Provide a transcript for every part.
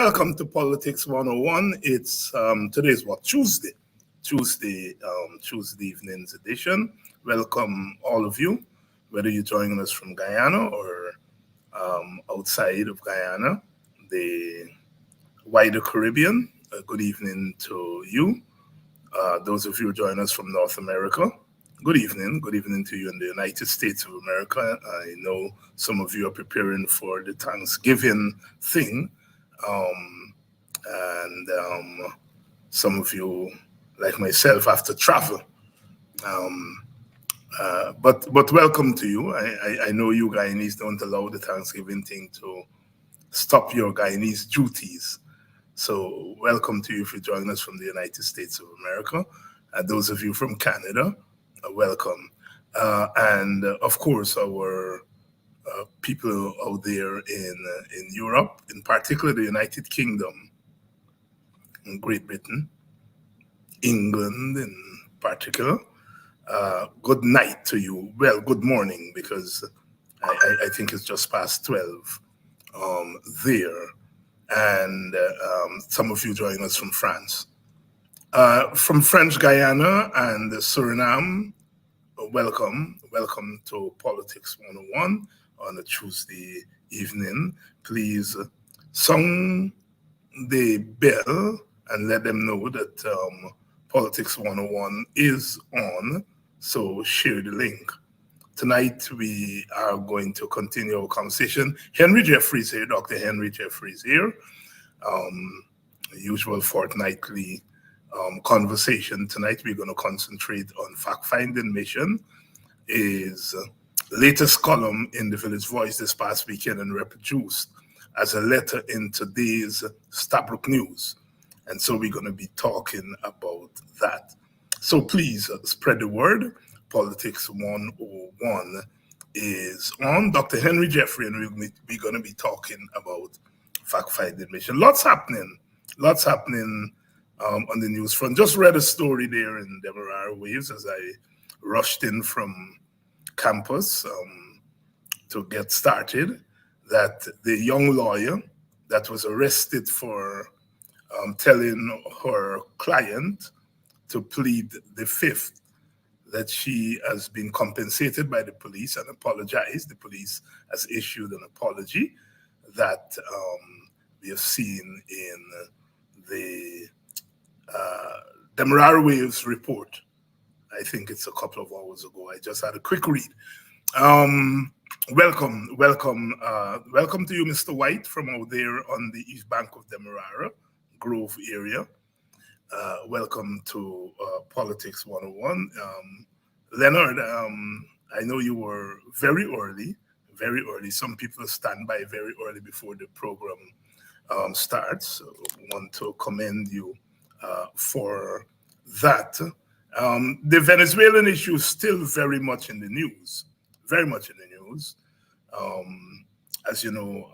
Welcome to Politics 101. It's today's Tuesday evening's edition. Welcome all of you, whether you're joining us from Guyana or outside of Guyana, the wider Caribbean. Good evening to you. Those of you who join us from North America, good evening. Good evening to you in the United States of America. I know some of you are preparing for the Thanksgiving thing. And some of you, like myself, have to travel. But welcome to you. I know you Guyanese don't allow the Thanksgiving thing to stop your Guyanese duties. So welcome to you if you're joining us from the United States of America. And those of you from Canada, welcome. And of course, our people out there in Europe, in particular the United Kingdom, and Great Britain, England in particular. Good night to you. Well, good morning, because I think it's just past 12 there. And some of you joining us from France. From French Guyana and Suriname, welcome to Politics 101 on a Tuesday evening. Please sound the bell and let them know that Politics 101 is on, so share the link. Tonight we are going to continue our conversation. Henry Jeffries here, Dr. Henry Jeffries here. Usual fortnightly conversation. Tonight we're going to concentrate on fact-finding mission. His latest column in the Village Voice this past weekend and reproduced as a letter in today's Stabroek News. And so we're going to be talking about that. So please spread the word. Politics 101 is on. Dr. Henry Jeffrey, and we're going to be talking about fact-finding mission. Lots happening on the news front. Just read a story there in Demerara Waves as I rushed in from campus to get started, that the young lawyer that was arrested for telling her client to plead the fifth, that she has been compensated by the police and apologized. The police has issued an apology that we have seen in the Demerara Waves report. I think it's a couple of hours ago. I just had a quick read. Welcome to you, Mr. White, from out there on the east bank of Demerara, Grove area. Welcome to Politics 101. Leonard, I know you were very early. Some people stand by very early before the program starts. So I want to commend you for that. The Venezuelan issue is still very much in the news. As you know,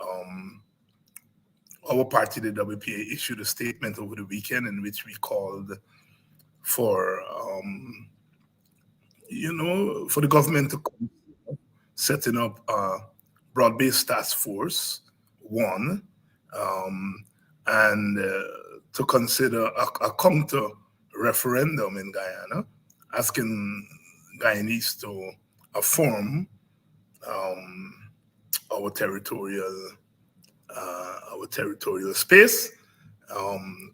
our party, the WPA, issued a statement over the weekend in which we called for, for the government to setting up a broad-based task force, one, and to consider a counter referendum in Guyana, asking Guyanese to affirm our territorial space.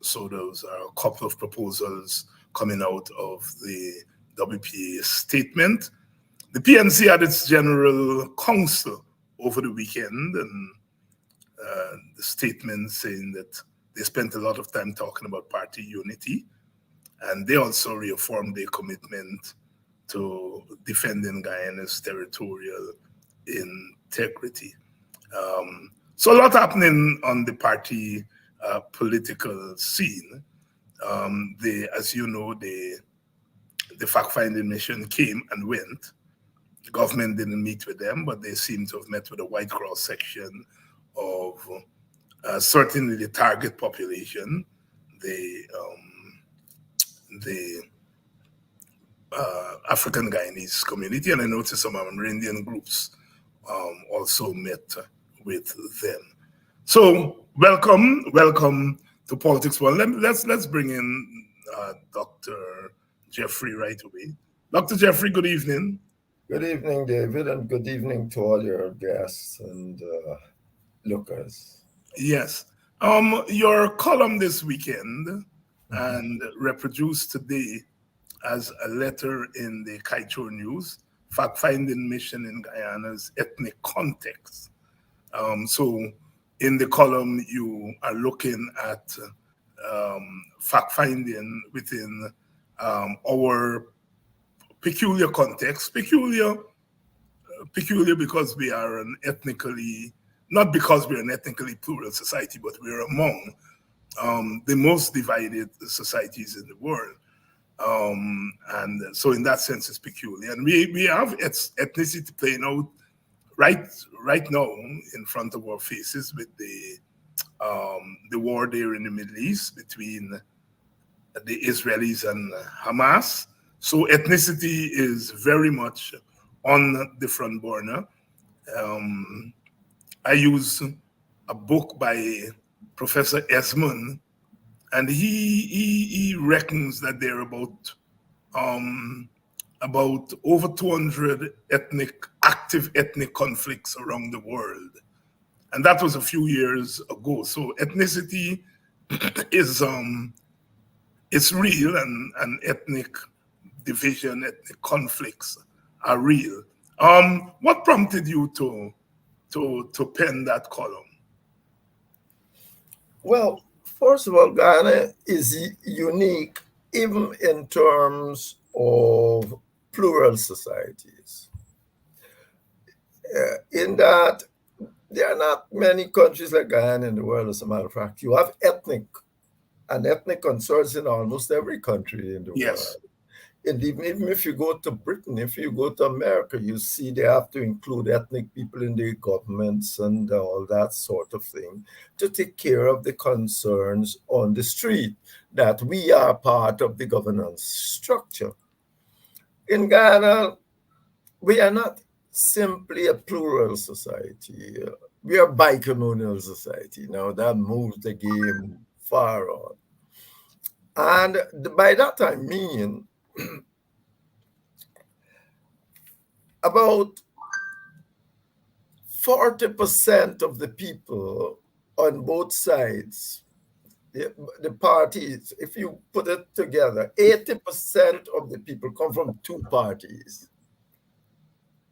So those are a couple of proposals coming out of the WPA statement. The PNC had its general council over the weekend, and the statement saying that they spent a lot of time talking about party unity, and they also reaffirmed their commitment to defending Guyana's territorial integrity. So a lot happening on the party political scene. As you know, the fact-finding mission came and went. The government didn't meet with them, but they seem to have met with a White Cross section of certainly the target population, the African Guyanese community, and I noticed some Amerindian groups also met with them. So welcome to Politics One. Let's bring in Dr. Jeffrey right away. Dr. Jeffrey, good evening. Good evening, David, and good evening to all your guests and lookers. Yes. Your column this weekend and reproduced today as a letter in the Kaito News, fact-finding mission in Guyana's ethnic context. So in the column, you are looking at fact-finding within our peculiar context, peculiar because we are an ethnically, not because we're an ethnically plural society, but we're among the most divided societies in the world. And so in that sense, it's peculiar. And we have ethnicity playing out right now in front of our faces with the war there in the Middle East between the Israelis and Hamas. So ethnicity is very much on the front burner. I use a book by Professor Esmond, and he reckons that there are about over 200 active ethnic conflicts around the world, and that was a few years ago. So ethnicity is it's real, and ethnic division, ethnic conflicts are real. What prompted you to pen that column? Well, first of all, Guyana is unique even in terms of plural societies. In that there are not many countries like Guyana in the world, as a matter of fact. You have ethnic concerns in almost every country in the Yes. world. And even if you go to Britain, if you go to America, you see they have to include ethnic people in their governments and all that sort of thing to take care of the concerns on the street, that we are part of the governance structure. In Ghana, we are not simply a plural society. We are a bicommunal society. Now that moves the game far on. And by that I mean about 40% of the people on both sides, the parties, if you put it together, 80% of the people come from two parties.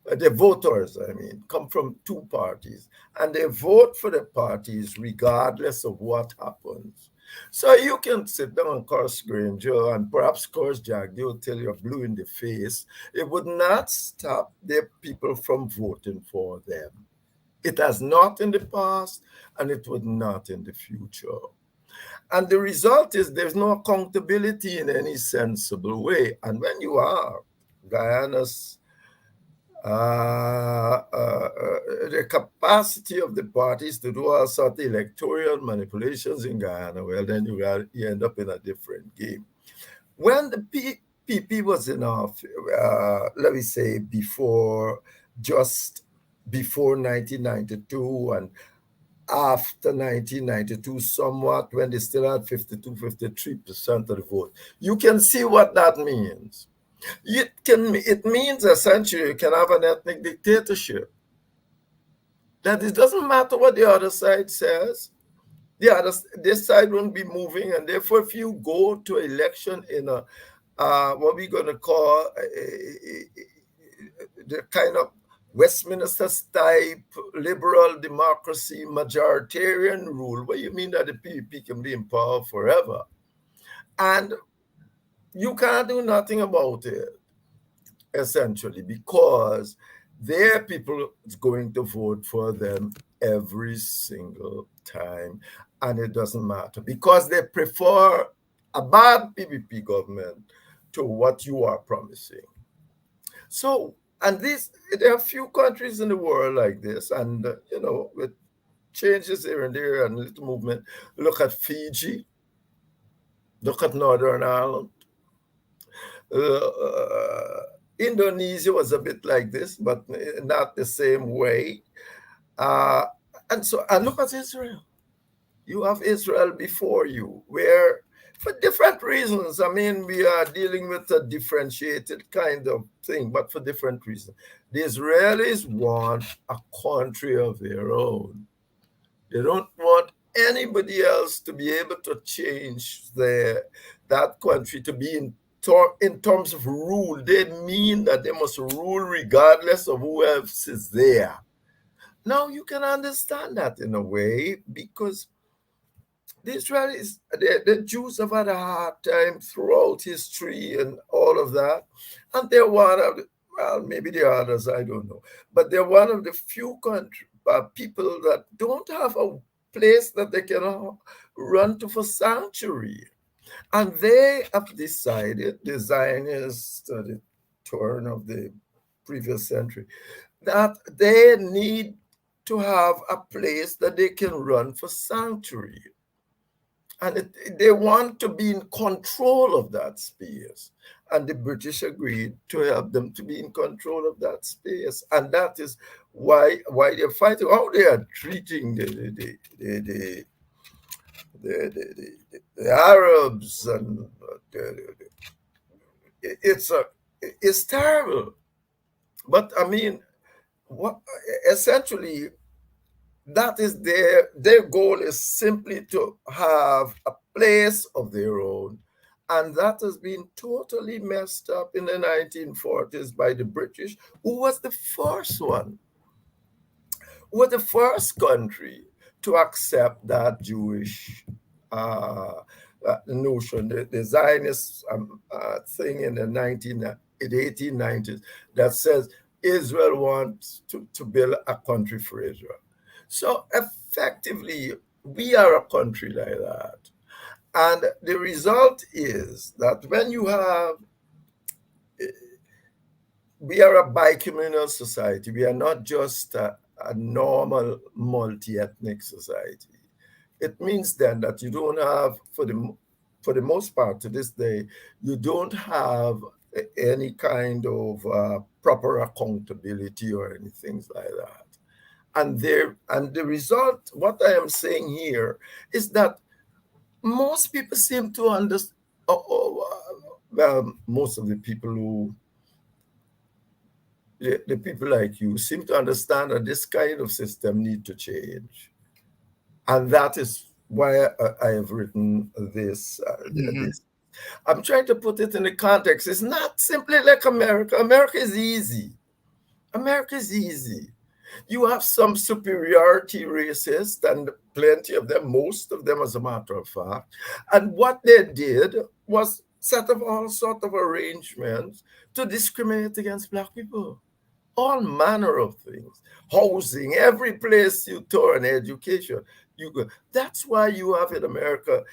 The voters, I mean, come from two parties, and they vote for the parties regardless of what happens. So you can sit down and curse Granger and perhaps curse Jagdeo till you're blue in the face. It would not stop the people from voting for them. It has not in the past, and it would not in the future. And the result is there's no accountability in any sensible way. And when you are Guyana's the capacity of the parties to do all sorts of electoral manipulations in Guyana, well, then you end up in a different game. When the PP was in office, let me say just before 1992 and after 1992 somewhat, when they still had 53% of the vote, you can see what that means. It means essentially you can have an ethnic dictatorship. That it doesn't matter what the other side says, this side won't be moving, and therefore if you go to election in a what we're going to call the kind of Westminster type liberal democracy, majoritarian rule, where you mean that the PPP can be in power forever, and you can't do nothing about it, essentially, because their people is going to vote for them every single time, and it doesn't matter because they prefer a bad PPP government to what you are promising. So, and there are few countries in the world like this, and with changes here and there and little movement. Look at Fiji. Look at Northern Ireland. Indonesia was a bit like this, but not the same way. And look at Israel. You have Israel before you, where for different reasons, I mean, we are dealing with a differentiated kind of thing, but for different reasons. The Israelis want a country of their own. They don't want anybody else to be able to change that country to be in terms of rule. They mean that they must rule regardless of who else is there. Now you can understand that in a way because the Israelis, the Jews have had a hard time throughout history and all of that. And they're one of the, well, maybe there are others, I don't know. But they're one of the few people that don't have a place that they can run to for sanctuary. And they have decided, the Zionists at the turn of the previous century, that they need to have a place that they can run for sanctuary. And they want to be in control of that space. And the British agreed to help them to be in control of that space. And that is why they're fighting, how they are treating the Arabs. And it's terrible. But I mean, what essentially that is their goal is simply to have a place of their own, and that has been totally messed up in the 1940s by the British, who was the first one, who was the first country to accept that Jewish notion, the Zionist thing in the 1890s that says Israel wants to build a country for Israel. So effectively, we are a country like that. And the result is that when you have, we are a bicommunal society. We are not just a normal multi-ethnic society. It means then that you don't have, for the most part to this day, you don't have any kind of proper accountability or anything like that. And the result, what I am saying here, is that most people seem to understand, well, most of the people the people like you seem to understand that this kind of system need to change. And that is why I have written this. This. I'm trying to put it in the context. It's not simply like America. America is easy. America is easy. You have some superiority racists, and plenty of them, most of them, as a matter of fact. And what they did was set up all sorts of arrangements to discriminate against Black people. All manner of things. Housing, every place you turn, education, you go. That's why you have in America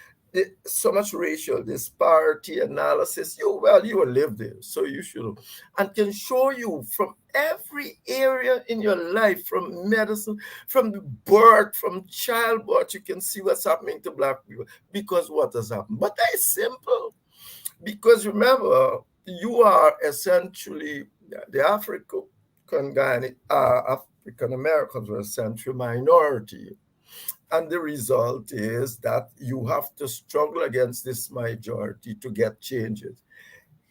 so much racial disparity analysis. You live there, so you should, and can show you from every area in your life, from medicine, from birth, from childbirth, you can see what's happening to Black people because what has happened. But that is simple, because remember, you are essentially the African Americans were essentially minority. And the result is that you have to struggle against this majority to get changes.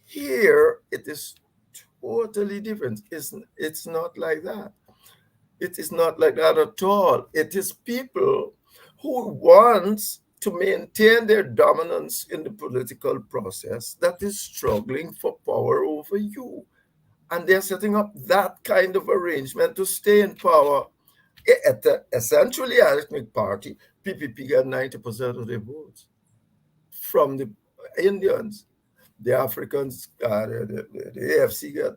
Here, it is totally different. It's not like that. It is not like that at all. It is people who want to maintain their dominance in the political process that is struggling for power over you. And they're setting up that kind of arrangement to stay in power. Essentially, ethnic party, PPP got 90% of the votes from the Indians. The Africans, the AFC got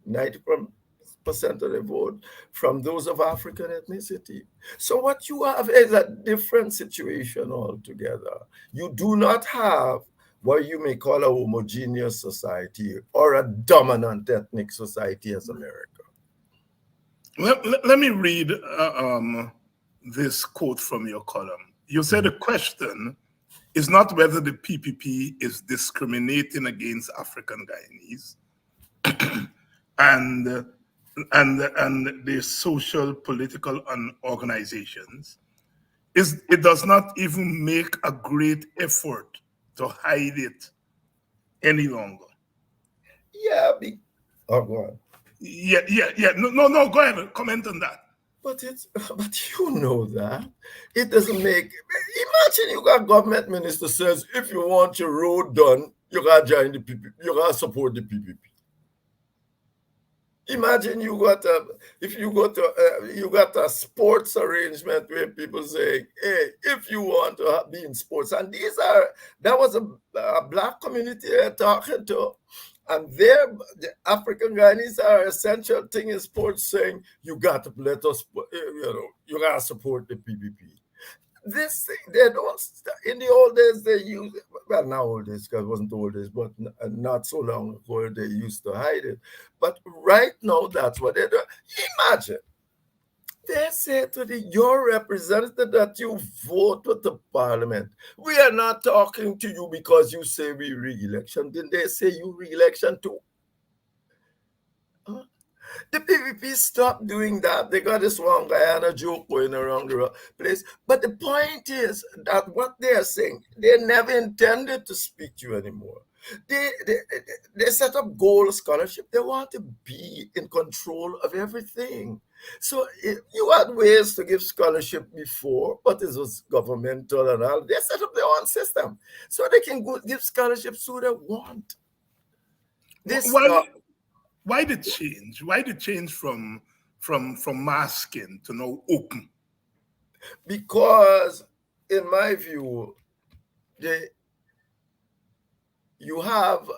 90% of the vote from those of African ethnicity. So what you have is a different situation altogether. You do not have what you may call a homogeneous society or a dominant ethnic society as America. Let me read this quote from your column. You said the question is not whether the PPP is discriminating against African Guyanese and the social, political organizations. It does not even make a great effort to hide it any longer. Yeah, oh, go on. Yeah. No. Go ahead. Comment on that. But it's but you know that it doesn't make. Imagine you got government minister says if you want your road done, you gotta join the PPP, you gotta support the PPP. Imagine you got a if you got a sports arrangement where people say, hey, if you want to be in sports, and that was a black community they're talking to, and the African Guyanese are essential thing in sports, saying you got to let us, you got to support the PPP. This thing, they don't. In the old days, they used, well, not old days, because it wasn't old days, but not so long ago, they used to hide it. But right now, that's what they do. Imagine they say to your representative that you vote with the parliament, we are not talking to you because you say we re-election. Didn't they say you re-election too? The PPP stopped doing that. They got this one Guyana joke going around the place. But the point is that what they are saying, they never intended to speak to you anymore. They set up gold scholarship. They want to be in control of everything. So you had ways to give scholarship before, but it was governmental and all. They set up their own system so they can give scholarships who they want. Why the change? Why the change from masking to now open? Because, in my view, you have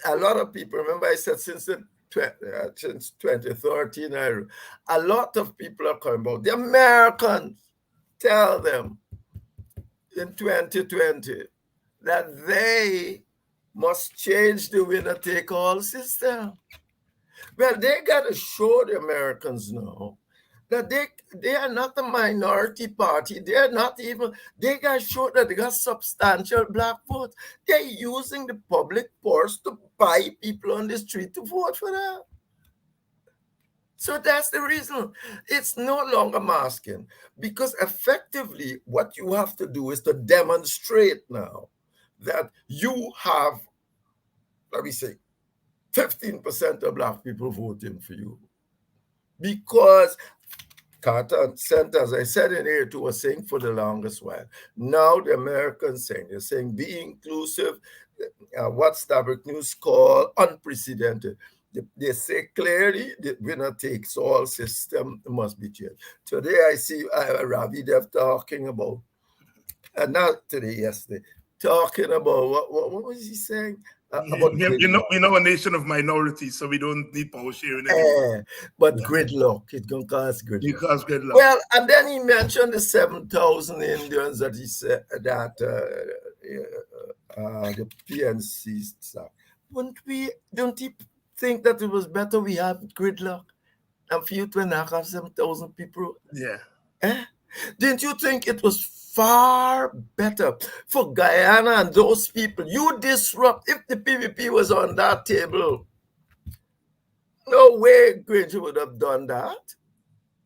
a lot of people. Remember, I said since 2013, a lot of people are coming about. The Americans tell them in 2020 that they must change the winner-take-all system. Well, they got to show the Americans now that they are not a minority party. They got to show that they got substantial black votes. They're using the public purse to buy people on the street to vote for them. So that's the reason. It's no longer masking, because effectively what you have to do is to demonstrate now that you have, let me say, 15% of black people voting for you. Because Carter and Center, as I said in here too, was saying for the longest while. Now the Americans they're saying be inclusive, what Starbuck News call unprecedented. They say clearly the winner takes all system must be changed. Today I see Ravi Dev talking about, not today, yesterday, talking about what was he saying? You know, a nation of minorities, so we don't need power sharing anymore. But gridlock, it's going to cause gridlock. It cause gridlock. Well, and then he mentioned the 7,000 Indians that he said that the PNC stuff. Don't you think that it was better we have gridlock than for you to knock off 7,000 people? Yeah. Didn't you think it was far better for Guyana and those people? You disrupt. If the PPP was on that table, no way Granger would have done that.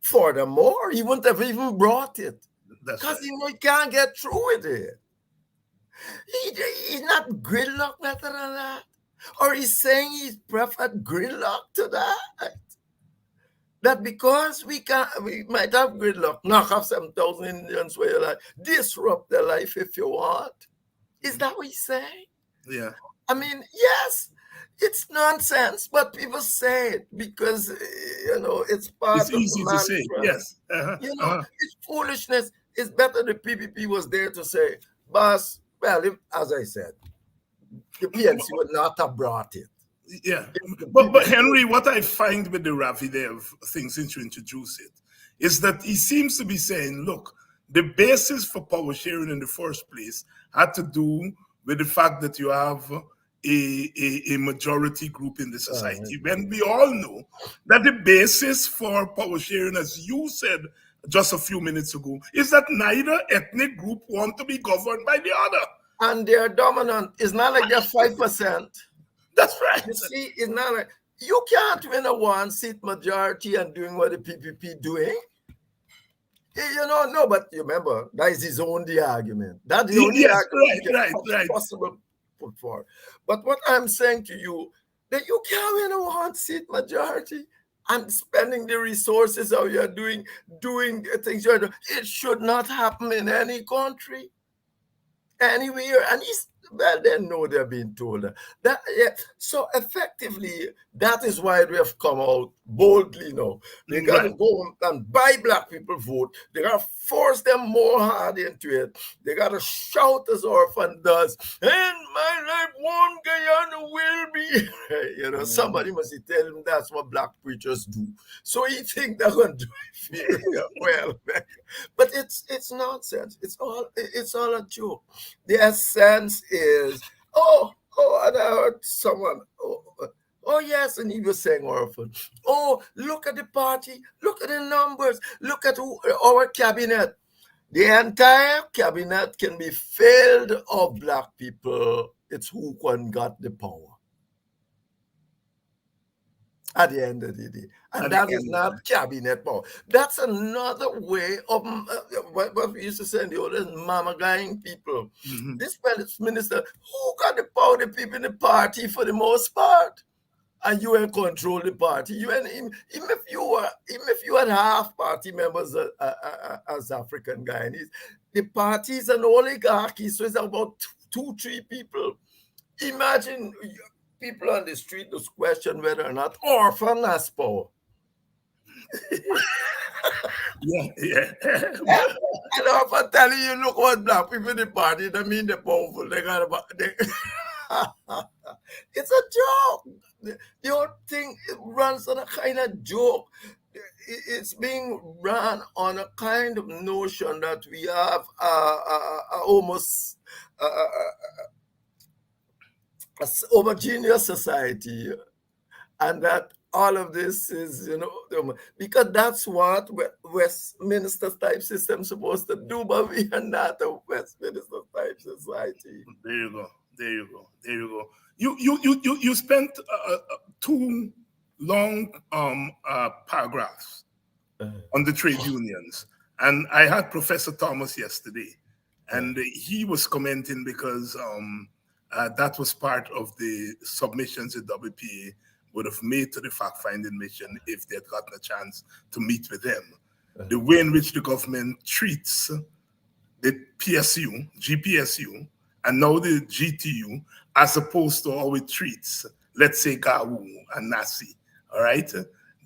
Furthermore, he wouldn't have even brought it. Because he can't get through with it. He's not gridlock better than that. Or he's saying he's preferred gridlock to that. That because we might have gridlock, knock off 7,000 Indians where you're like, disrupt their life if you want. Is that what he's saying? Yeah. I mean, yes, it's nonsense, but people say it because, it's part of easy to say, yes. It's foolishness. It's better the PPP was there to say, boss, well, as I said, the PNC would not have brought it. Yeah, but Henry, what I find with the Ravi Dev thing since you introduce it is that he seems to be saying, look, the basis for power sharing in the first place had to do with the fact that you have a majority group in the society. When we all know that the basis for power sharing, as you said just a few minutes ago, is that neither ethnic group want to be governed by the other. And they're dominant. It's not like they're 5%. That's right. You see, it's not like you can't win a one-seat majority and doing what the PPP doing. No, but you remember, that is his only argument. That's the only Yes, argument he right, can right. possible put forward. But what I'm saying to you, that you can't win a one-seat majority and spending the resources how you're doing things you're doing. It should not happen in any country, anywhere. And they know they're being told that. Yeah. So effectively, that is why we have come out boldly now. They got to Right. go and buy black people vote. They got to force them more hard into it. They got to shout as Orphan does, "In my life, one Guyana will be." Somebody must tell him that's what black preachers do. So he think they're going to do it. Well, but it's nonsense. It's all a joke. The essence is, and I heard someone, yes, and he was saying Orphan. Oh, look at the party, look at the numbers, look at our cabinet. The entire cabinet can be filled of black people. It's who can got the power at the end of the day. And that is not cabinet power. That's another way of what we used to say in the old days, mama guying people. Mm-hmm. This minister, who got the power? The people in the party for the most part. And you ain't control the party. You and even if you had half party members as African Guyanese, the party is an oligarchy, so it's about 2-3 people. Imagine people on the street just question whether or not Orphan has power. Yeah. And Orphan telling you, look what black people in the party, that mean they're powerful. It's a joke. The whole thing runs on a kind of joke. It's being run on a kind of notion that we have almost a homogeneous society, and that all of this is, because that's what Westminster type system is supposed to do, but we are not a Westminster type society. There you go. You spent 2 long paragraphs on the trade unions, and I had Professor Thomas yesterday, and he was commenting because that was part of the submissions the WPA would have made to the fact-finding mission if they had gotten a chance to meet with them. The way in which the government treats the PSU, GPSU, and now the GTU, as opposed to how it treats, let's say, GAWU and NASI, all right?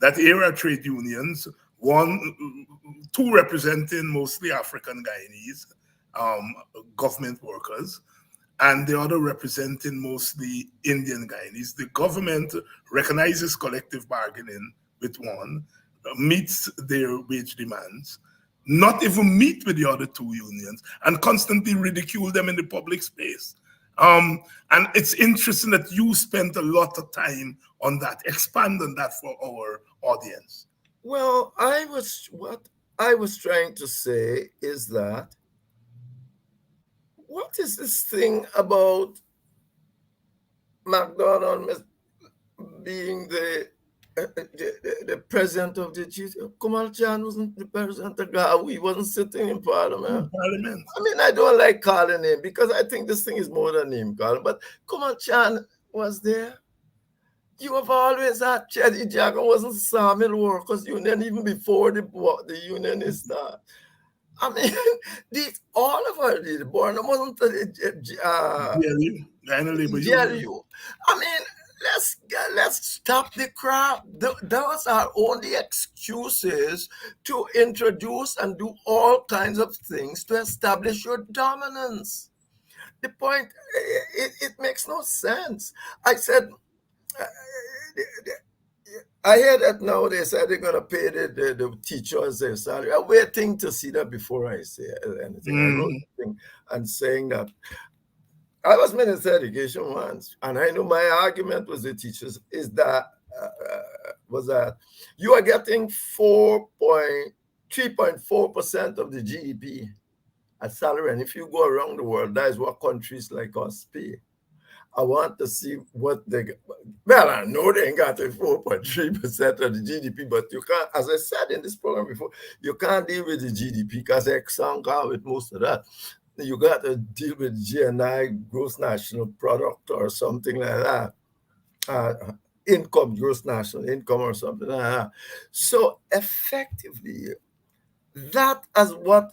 That era trade unions, 2 representing mostly African Guyanese government workers, and the other representing mostly Indian Guyanese. The government recognizes collective bargaining with one, meets their wage demands, not even meet with the other 2 unions, and constantly ridicule them in the public space. And it's interesting that you spent a lot of time on that. Expand on that for our audience. Well, what I was trying to say is that, what is this thing about McDonald being the president of the GTU? Kamal Chan wasn't the president of GAWU. He wasn't sitting in Parliament. I mean, I don't like calling him because I think this thing is more than name calling. But Kamal Chan was there. You have always had Chetty Jagan wasn't sawmill workers union even before the union is started. I mean, all of our the born wasn't GLU. I mean, let's stop the crap. Those are only excuses to introduce and do all kinds of things to establish your dominance. The point, it makes no sense. I said, I hear that now they said they're going to pay the teachers their salary. I'm waiting to see that before I say anything. I wrote a thing and saying that I was Minister of Education once, and I know my argument with the teachers is that you are getting 3.4% of the GDP as salary, and if you go around the world, that is what countries like us pay. I want to see what they get. Well, I know they ain't got the 4.3% of the GDP, but you can't, as I said in this program before, you can't deal with the GDP because Exxon got with most of that. You got to deal with GNI, gross national product, or something like that. Income, gross national income, or something like that. So effectively, that is what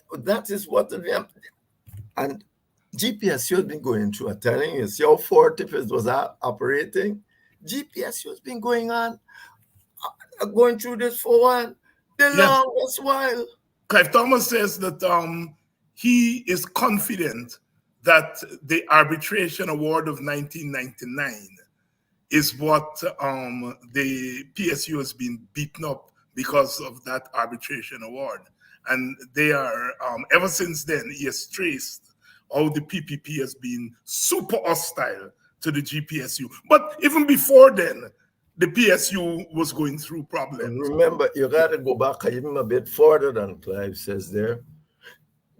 and GPSU has been going through. I'm telling you, see how Fortifis was operating. GPSU has been going through this for the longest while. Clive Thomas says that he is confident that the arbitration award of 1999 is what the PSU has been beaten up because of that arbitration award. And they are, ever since then, he has traced how the PPP has been super hostile to the GPSU. But even before then, the PSU was going through problems. Remember, you got to go back even a bit further than Clive says there.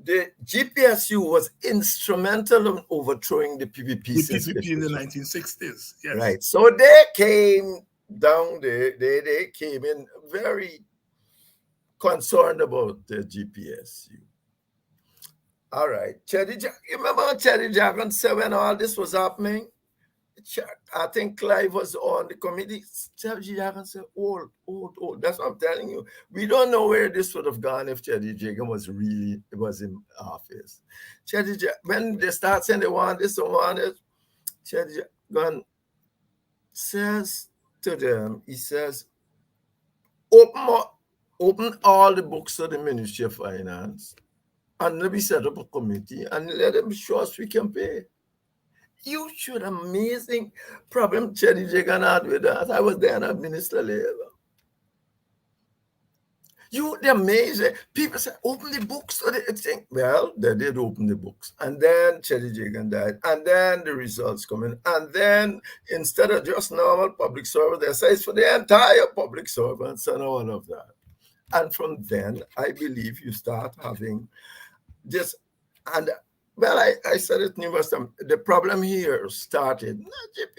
The GPSU was instrumental in overthrowing the PPP system. The PPP in the 1960s, yes. Right. So they came down there, they came in very concerned about the GPSU. All right. You remember Cheddy Jagan said when all this was happening? I think Clive was on the committee. Cheddy Jagan said, old. That's what I'm telling you. We don't know where this would have gone if Cheddy Jagan was in office. When they start saying they want this or want it, Cheddy Jagan says to them, he says, open all the books of the Ministry of Finance and let me set up a committee and let them show us we can pay. You should amazing problem Cheddy Jagan had with that. I was there as Minister of Labor. The amazing people say, open the books. So they think, well, they did open the books. And then Cheddy Jagan died. And then the results come in. And then instead of just normal public servants, they say it's for the entire public servants and all of that. And from then, I believe you start having this. And well, I said it numerous times. The problem here started.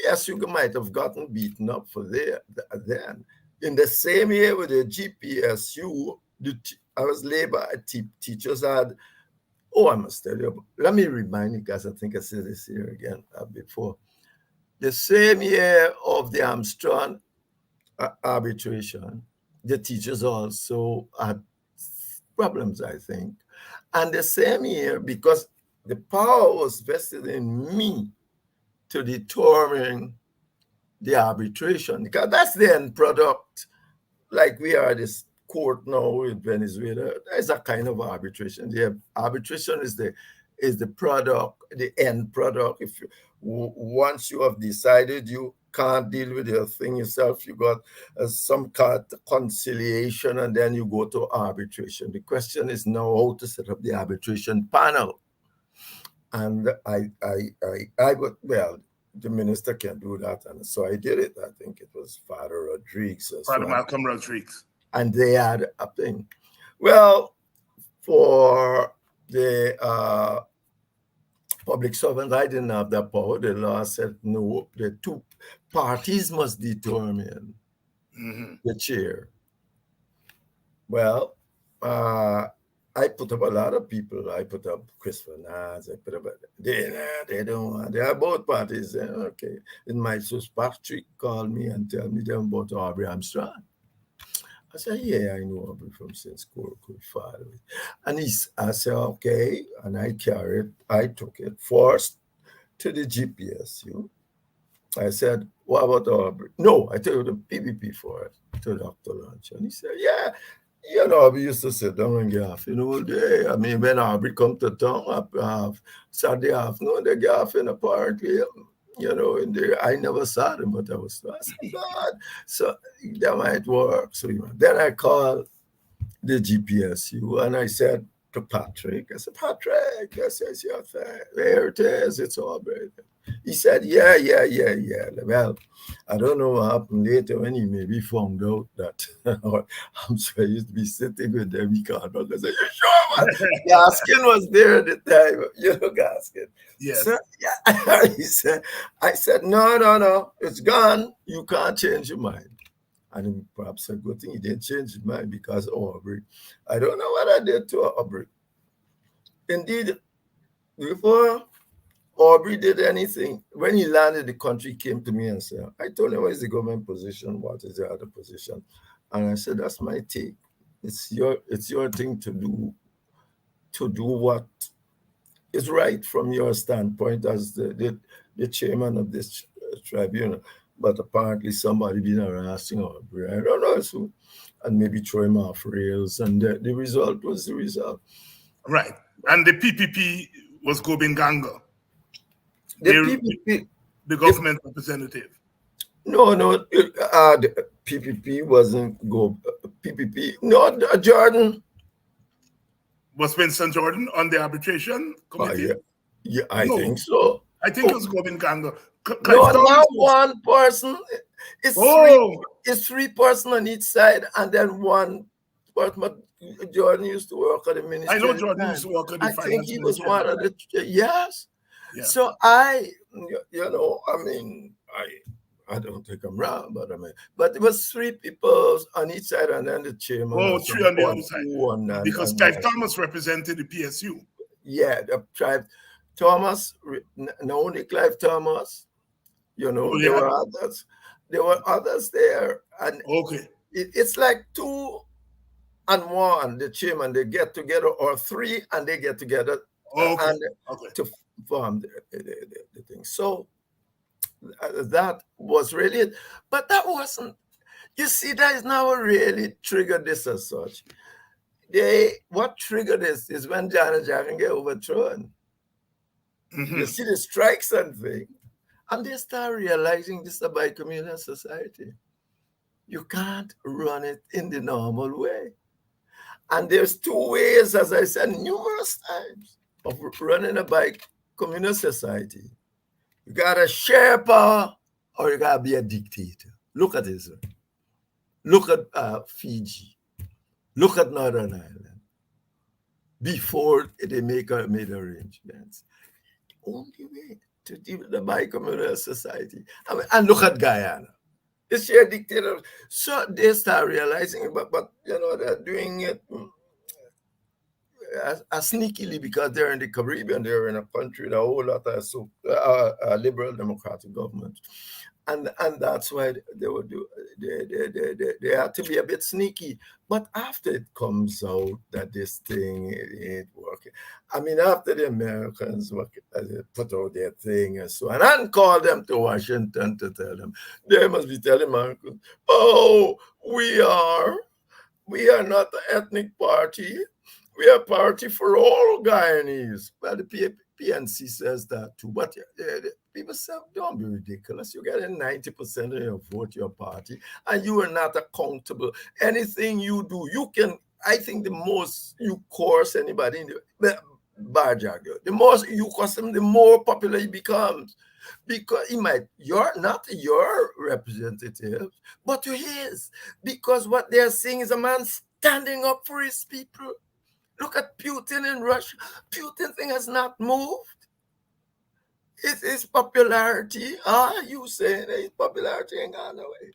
GPSU might have gotten beaten up for then. In the same year with the GPSU, I was labor teachers had. Oh, I must tell you. Let me remind you guys. I think I said this here again before. The same year of the Armstrong arbitration, the teachers also had problems, I think. And the same year, because the power was vested in me to determine the arbitration, because that's the end product. Like we are this court now with Venezuela, there's a kind of arbitration. The arbitration is the product, the end product. If once you have decided you can't deal with your thing yourself, you got some kind of conciliation, and then you go to arbitration. The question is now how to set up the arbitration panel. And I would, well, the minister can do that. And so I did it. I think it was Father Rodriguez. Father Malcolm Rodriguez. And they had a thing. Well, for the public servants, I didn't have that power. The law said no, the two parties must determine the chair. Well, I put up a lot of people. I put up Christopher Naz. I put up, they don't want, they are both parties. Okay. And my sister Patrick called me and tell me them about Aubrey Armstrong. I said, yeah, I know Aubrey from St. School, good father. And I said, okay. And I took it first to the GPSU. I said, what about Aubrey? No, I took the PPP for it to Dr. Lunch. And he said, yeah. You know, we used to sit down and gaff all day. I mean, when Aubrey come to town, Saturday afternoon, they gaffing apparently, you know, in there. I never saw them, but I said, God, so that might work. So then I called the GPSU and I said to Patrick, I said, Patrick, this is your thing. There it is, it's Aubrey. He said, yeah, yeah, yeah, yeah. Well, I don't know what happened later when he maybe found out that I'm sorry, I used to be sitting with them. He can't look and say, you sure, man? Gaskin was there at the time, Gaskin. Yes. So yeah, I said, no, no, no, it's gone. You can't change your mind. And perhaps a good thing he didn't change his mind because Aubrey. I don't know what I did to Aubrey. Indeed, before Aubrey did anything, when he landed the country, he came to me and said, I told him, what is the government position? What is the other position? And I said, that's my take. It's your thing to do what is right from your standpoint as the chairman of this tribunal. But apparently somebody been harassing Aubrey. I don't know who, and maybe throw him off rails. And the result was the result. Right. And the PPP was Gobin Ganga, The PPP, the government representative. no, the PPP wasn't go. PPP, no, Jordan. Was Vincent Jordan on the arbitration committee? Yeah, I No. think so. I think it was Gobin Ganga. No, not one person. It's three person on each side, and then one person. Jordan used to work at the ministry. I know Jordan used to work at the I think he was one of the yes. Yeah. So I mean, I don't think I'm wrong, but it was three people on each side, and then the chairman. Oh, three on the other side. Because Clive Thomas represented the PSU. Yeah, the tribe. Thomas, not only Clive Thomas, there were others. There were others there, and okay, it's like 2 and 1. The chairman, they get together, or 3 and they get together, to form the thing. So that was really it. But that wasn't. You see, that is now really triggered this as such. What triggered this is when Janet Jackson get overthrown. Mm-hmm. You see the strikes and thing, and they start realizing this is a bicommunal society. You can't run it in the normal way. And there's 2 ways, as I said numerous times, of running a bicommunal society. You gotta share power, or you gotta be a dictator. Look at Israel. Look at Fiji. Look at Northern Ireland. Before they made arrangements. Only way to deal with the bicommunal society. And look at Guyana. It's your dictator. So they start realizing it, but they're doing it as sneakily because they're in the Caribbean. They're in a country with a whole lot of liberal democratic government. And that's why they would do. They had to be a bit sneaky. But after it comes out that this thing ain't working, I mean, after the Americans put out their thing and so on, and called them to Washington to tell them, they must be telling Americans, oh, we are not the ethnic party. We are a party for all Guyanese. Well, the PNC says that too, but people say, don't be ridiculous. You're getting 90% of your vote, your party, and you are not accountable. Anything you do, you can, I think the most you coerce anybody in the Barjag, the most you coerce him, the more popular he becomes. Because you're not your representative, but to his. Because what they're seeing is a man standing up for his people. Look at Putin in Russia. Putin thing has not moved. His popularity, you saying his popularity ain't gone away.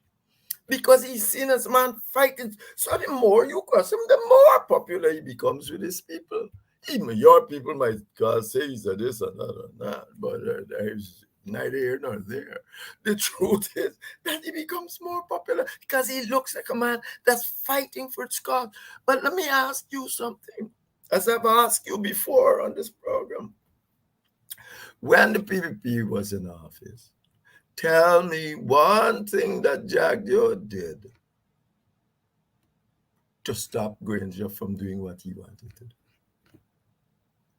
Because he's seen as a man fighting. So the more you cross him, the more popular he becomes with his people. Even your people might say he's a this and that and that, but there's neither here nor there. The truth is that he becomes more popular because he looks like a man that's fighting for its cause. But let me ask you something, as I've asked you before on this program. When the PPP was in office, tell me one thing that Jagdeo did to stop Granger from doing what he wanted to do.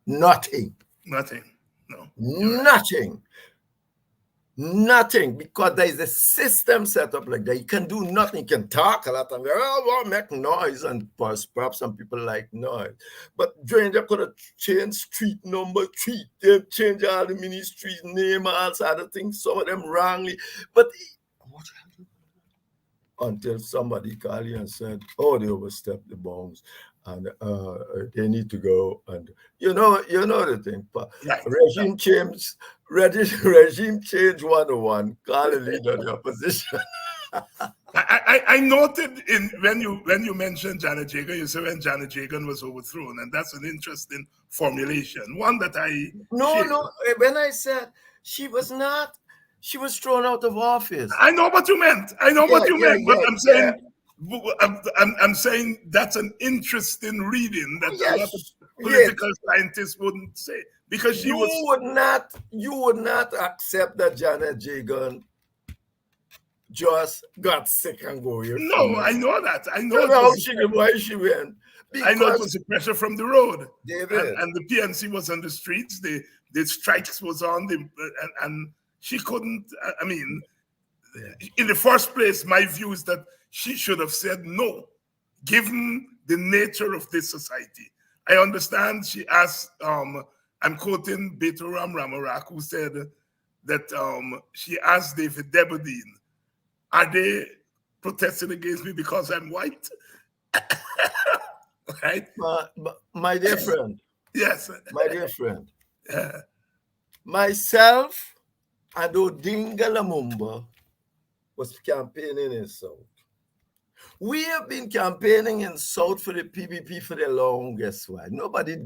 Nothing. Nothing. No. Nothing. Nothing, because there is a system set up like that. You can do nothing. You can talk a lot and make noise, and perhaps some people like noise. But during they could have changed street number, street, they've changed all the ministries name, all other things, some of them wrongly. But what until somebody called you and said, "Oh, they overstepped the bounds, and they need to go." And you know the thing. Right. Regime change, regime change 101. Call the leader of the opposition. I noted in when you mentioned Janet Jagan, you said when Janet Jagan was overthrown, and that's an interesting formulation. One that I No. When I said she was not, she was thrown out of office. I know what you meant. I know what you meant, but I'm saying. I'm saying that's an interesting reading that a lot of political scientists wouldn't say, because you would not accept that Janet Jagan just got sick and go here. No, I know that. I know why she went. I know it was the pressure from the road, David. And the PNC was on the streets. The strikes was on, and she couldn't. I mean, in the first place, my view is that she should have said no, given the nature of this society. I understand she asked, I'm quoting Beto Ram Ramarak, who said that she asked David Debordine, are they protesting against me because I'm white? Right? My dear friend. Yes. My dear friend. Myself and Odinga Lumumba was campaigning in South. We have been campaigning in South for the PPP for the longest while. Nobody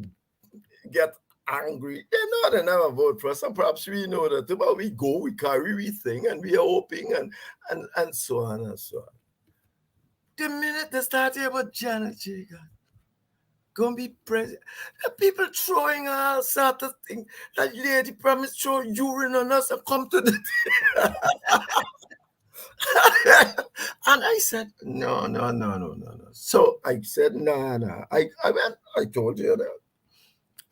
get angry. They know they never vote for us, and perhaps we know that, but we go, we carry, we thing, and we are hoping, and so on and so on. The minute they start here about Janet Jagan gonna be president, the people throwing all sort of things. That lady promised throw urine on us and come to the and I said, no. So I said, no. I went, I told you that.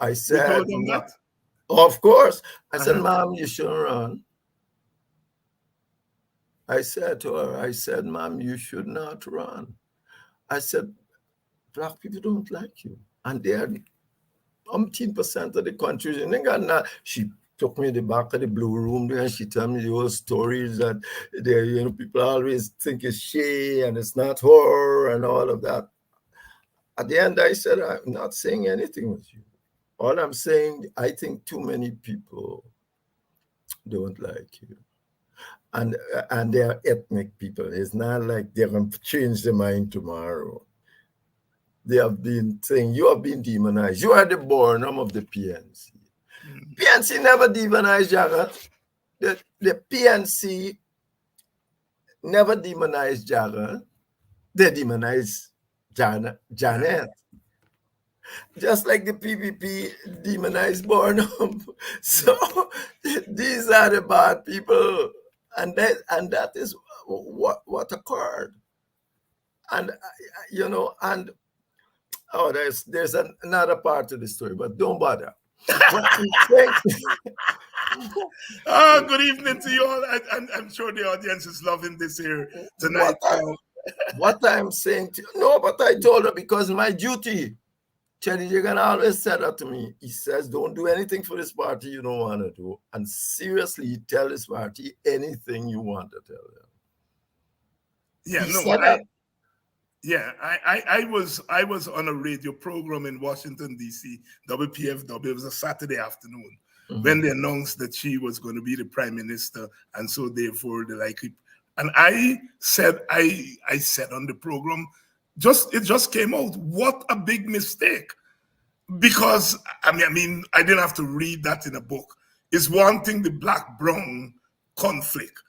I said, you told them that? Of course. I said, Ma'am, you shouldn't run. I said to her, Ma'am, you should not run. I said, black people don't like you. And they are 10% of the country. And she took me to the back of the blue room there, and she told me the whole stories that people always think it's she and it's not her and all of that. At the end, I said, I'm not saying anything with you. All I'm saying, I think too many people don't like you. And they're ethnic people. It's not like they're going to change their mind tomorrow. They have been saying, you have been demonized. You are the Burnham of the PNC. PNC never demonized Jagan. The PNC never demonized Jagan. They demonized Janet. Just like the PPP demonized Burnham. So these are the bad people. And that is what occurred. And, there's another part to the story, but don't bother. Good evening to you all. I'm sure the audience is loving this here tonight. What I'm saying to you, no, but I told her, because my duty, Chetty Jagan always said that to me. He says, don't do anything for this party you don't want to do. And seriously, tell this party anything you want to tell them. I was on a radio program in Washington, D.C., WPFW. It was a Saturday afternoon when they announced that she was going to be the prime minister, and so therefore they like it. And I said on the program, it just came out, what a big mistake. Because I mean, I didn't have to read that in a book. It's one thing, the black-brown conflict.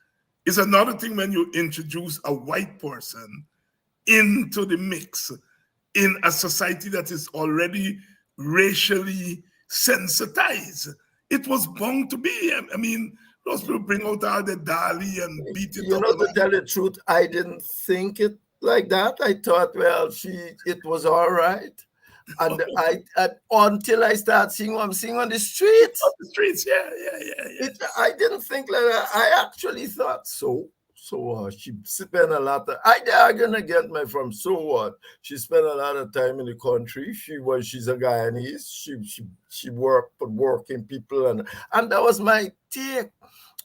It's another thing when you introduce a white person into the mix in a society that is already racially sensitized. It was bound to be. I mean, those people bring out all the Dali and beat it up. To tell the truth, I didn't think it like that. I thought, well, it was all right. And until I start seeing what I'm seeing on the street. On the streets, yeah. I didn't think like that. I actually thought so. So she spent a lot of. I'm gonna get my from. So what? She spent a lot of time in the country. She's a Guyanese. She worked for working people, and that was my take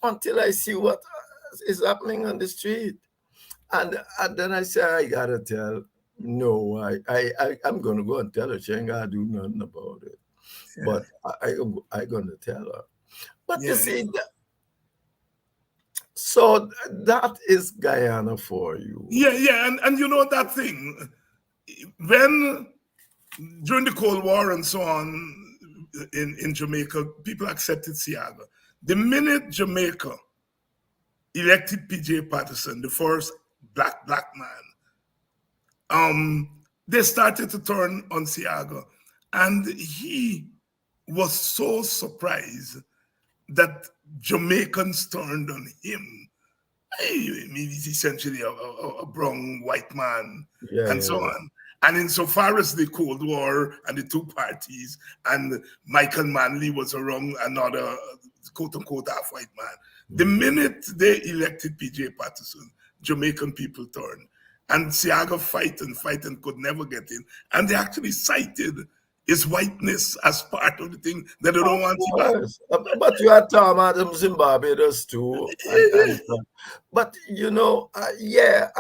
until I see what is happening on the street, and then I say I gotta tell. No, I'm gonna go and tell her. She ain't gotta do nothing about it. Yeah. But I gonna tell her. But you see, so that is Guyana for you. Yeah, and you know that thing, when during the Cold War and so on in Jamaica, people accepted Seaga. The minute Jamaica elected P.J. Patterson, the first black man, they started to turn on Seaga, and he was so surprised that Jamaicans turned on him. I mean, he's essentially a brown white man, and so on. And insofar as the Cold War and the two parties, and Michael Manley was around another quote-unquote half-white man, the minute they elected P.J. Patterson, Jamaican people turned. And Seaga fight and could never get in. And they actually cited his whiteness as part of the thing that they don't want to back. But you had Tom Adams in Barbados too. But you know, it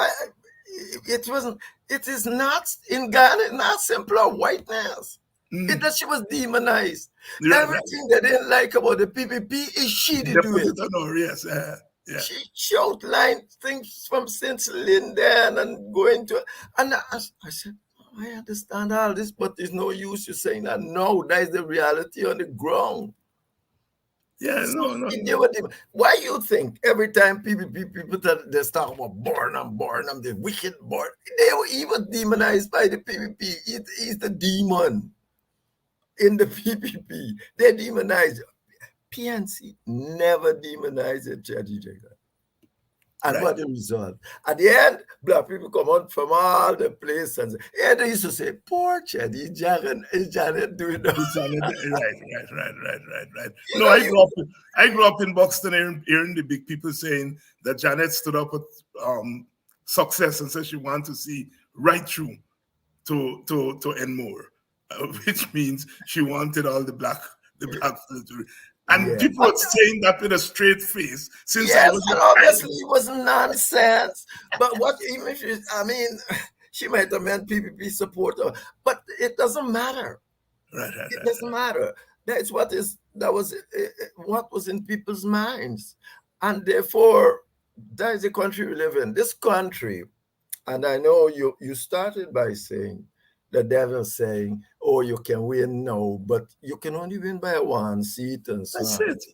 is not in Ghana, not simply whiteness. It's that she was demonized. Everything they didn't like about the PPP is she did do it. Yes, yeah. She outlined things from St. Linden and going to, and I said, I understand all this, but there's no use you saying that. No, that is the reality on the ground. Yeah, so no. Why you think every time people they start about Burnham, the wicked Burnham, they were even demonized by the PPP. He's the demon in the PPP. They demonized. PNC never demonized Chadi Jagan. And what the result? At the end, black people come out from all the places. And they used to say, poor Chadi Jagan, is Janet doing that? Right. No, I grew up in Buxton hearing the big people saying that Janet stood up with success and said she wanted to see right through to Enmore, which means she wanted all the black people. And people were saying that with a straight face. Since I was obviously it was nonsense. But what image is, I mean, she might have meant PPP supporter, but it doesn't matter. It doesn't matter. That's what was in people's minds. And therefore, that is the country we live in. This country, and I know you started by saying, the devil saying, oh, you can win now, but you can only win by one seat and so on. That's it.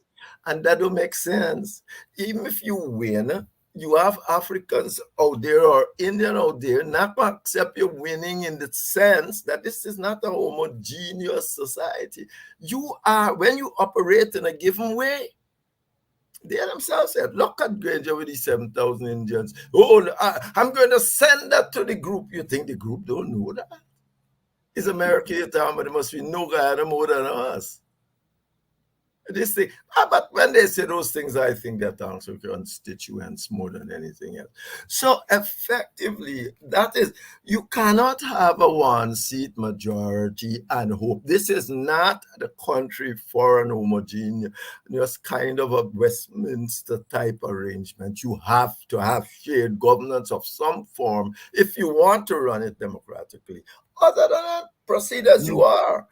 And that don't make sense. Even if you win, you have Africans out there or Indian out there not accept your winning in the sense that this is not a homogeneous society. You are, when you operate in a given way, they themselves said, look at Granger with these 7,000 Indians. Oh, I'm going to send that to the group. You think the group don't know that? It's America you're talking about. There must be no guy more than us. This thing, but when they say those things, I think they're talking to constituents more than anything else. So effectively, that is, you cannot have a one-seat majority and hope. This is not the country for an homogeneous kind of a Westminster type arrangement. You have to have shared governance of some form if you want to run it democratically. Other than that, proceed as you are.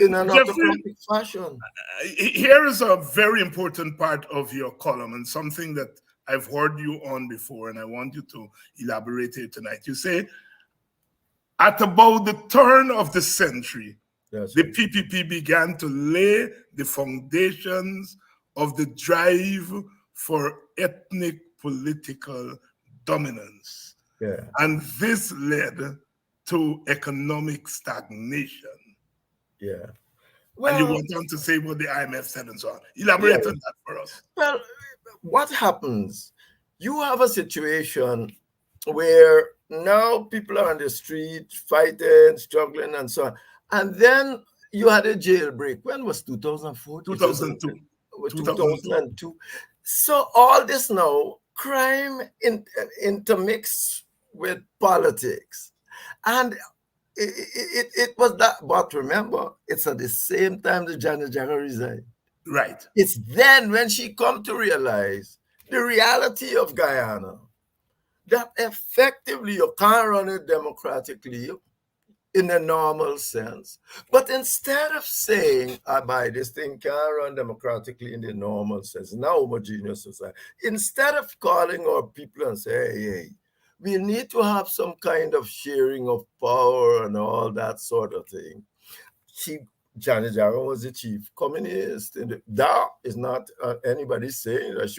In an autocratic fashion. Here is a very important part of your column and something that I've heard you on before, and I want you to elaborate here tonight. You say, at about the turn of the century, the PPP began to lay the foundations of the drive for ethnic political dominance. And this led to economic stagnation. Yeah. Well, and you want them to say what the IMF said and so on. Elaborate on that for us. Well, what happens? You have a situation where now people are on the street fighting, struggling, and so on. And then you had a jailbreak. When was 2004? 2002. 2002. 2002. So all this now, crime intermixed with politics. And it was that. But remember, it's at the same time that Janet Jackson resigned. Right. It's then when she come to realize the reality of Guyana, that effectively you can't run it democratically in a normal sense. But instead of saying, I buy this thing can't run democratically in the normal sense, in a homogeneous society, instead of calling our people and say, hey, we need to have some kind of sharing of power and all that sort of thing. Janet Jackson was the chief communist. And that is not anybody saying that.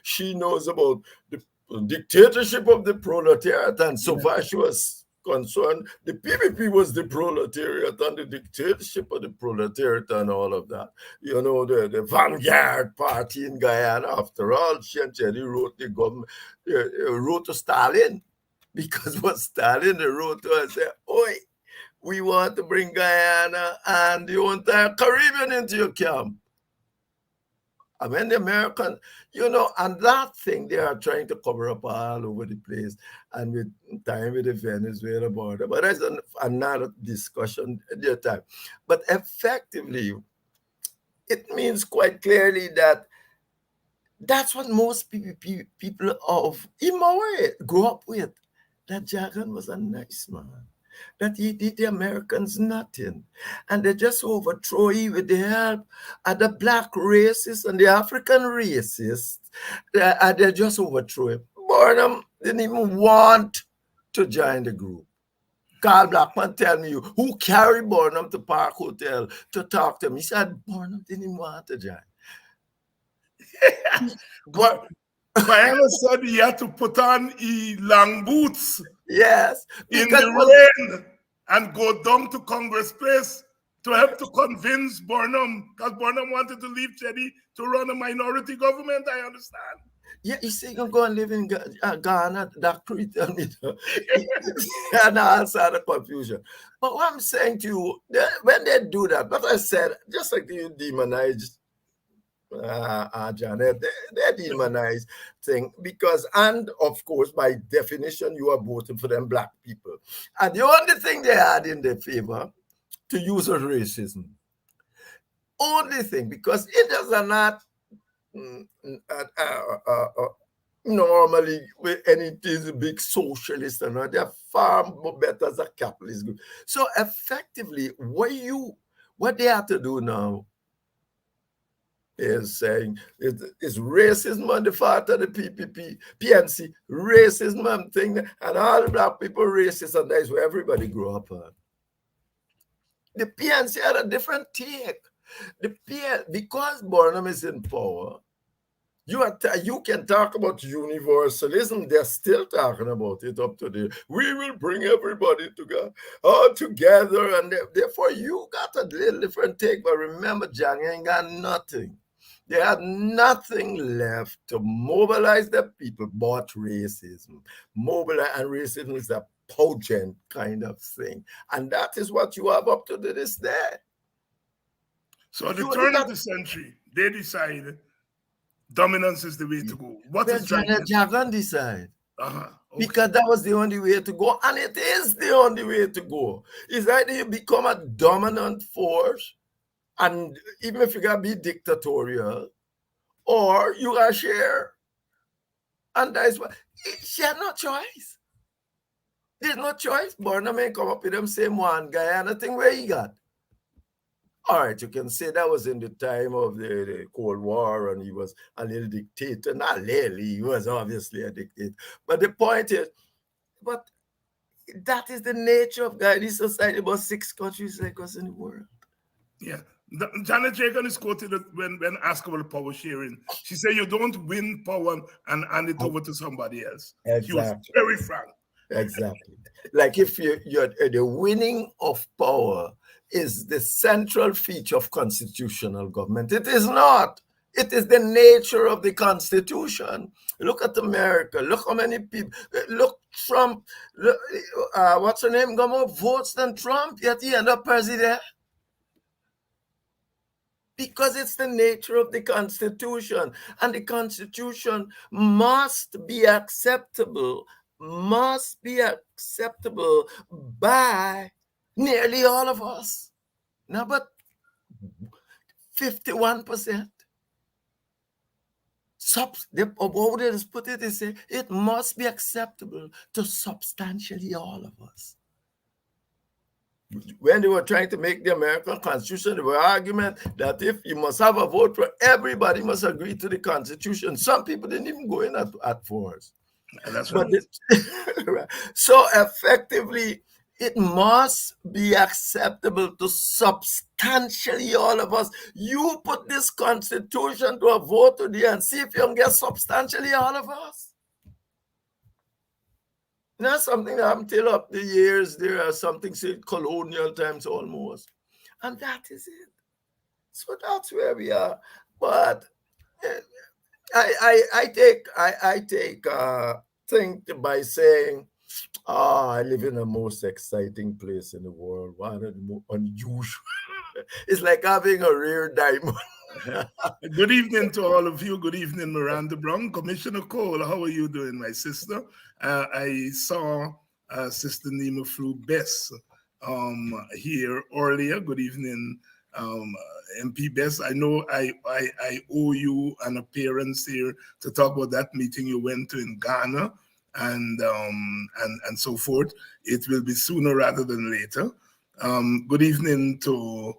She knows about the dictatorship of the proletariat, and so far she was concerned, the PPP was the proletariat and the dictatorship of the proletariat and all of that. You know, the vanguard party in Guyana, after all, she and Jenny wrote the government, wrote to Stalin, because what Stalin wrote to us, said, oi, we want to bring Guyana and the entire Caribbean into your camp. And when the American, you know, and that thing they are trying to cover up all over the place, and with time with the Venezuela border. But that's another discussion at the time. But effectively, it means quite clearly that that's what most people of Imawe grew up with. That Jagan was a nice man, that he did the Americans nothing. And they just overthrow him with the help of the black racists and the African racists. They just overthrow him. Burnham didn't even want to join the group. Carl Blackman tell me, who carried Burnham to Park Hotel to talk to him? He said, Burnham didn't even want to join. But Guyana said he had to put on long boots. Yes. In the rain and go down to Congress Place to help to convince Burnham, because Burnham wanted to leave Chedi to run a minority government, I understand. Yeah, you say you can go and live in Ghana, that tell me, and I answer the confusion. But what I'm saying to you, when they do that, but I said, just like you demonize Janet, they demonize thing because, and of course, by definition, you are voting for them black people. And the only thing they had in their favor to use was racism. Only thing, because it does not normally with anything big socialist and all, they're far better as a capitalist group. So effectively, what they have to do now is saying it's racism on the part of the PNC, racism thing, and all the black people racist, and that's where everybody grew up on. The PNC had a different take. Because Burnham is in power, you can talk about universalism. They're still talking about it up to the. We will bring everybody together, and therefore you got a little different take. But remember, Jang ain't got nothing. They had nothing left to mobilize the people but racism. Mobilize, and racism is a potent kind of thing, and that is what you have up to this day. So at the turn of the century, they decided dominance is the way to go. What is Jagan decide? Okay. Because that was the only way to go, and it is the only way to go. It's either you become a dominant force, and even if you gotta be dictatorial, or you gotta share. And that's why she had no choice. There's no choice. Burnham may come up with them same one guy and I think where he got. All right, you can say that was in the time of the Cold War and he was a little dictator. Not really, he was obviously a dictator. But the point is, but that is the nature of Guyanese society. About 6 countries like us in the world. Yeah. Janet Jagan is quoted when asked about power sharing. She said, you don't win power and hand it over to somebody else. Exactly. She was very frank. Exactly. Like if you're the winning of power is the central feature of constitutional government. It is not. It is the nature of the Constitution. Look at America. Look how many people. Look, Trump. Look, what's her name? Got more votes than Trump, yet he ended up president. Because it's the nature of the Constitution. And the Constitution must be acceptable by nearly all of us. Now, but 51%. How they just put it, they say it must be acceptable to substantially all of us. When they were trying to make the American Constitution, there were argument that if you must have a vote for everybody must agree to the Constitution. Some people didn't even go in at first. And that's right. So effectively, it must be acceptable to substantially all of us. You put this Constitution to a vote today and see if you can get substantially all of us. That's something that happened till up the years. There are something said colonial times almost. And that is it. So that's where we are. But I take think by saying, I live in the most exciting place in the world, one of the most unusual. It's like having a rare diamond. Good evening to all of you. Good evening, Miranda Brown. Commissioner Cole, how are you doing, my sister? I saw Sister Nima Flew Bess here earlier. Good evening, MP Bess. I know I owe you an appearance here to talk about that meeting you went to in Ghana and so forth. It will be sooner rather than later. Good evening to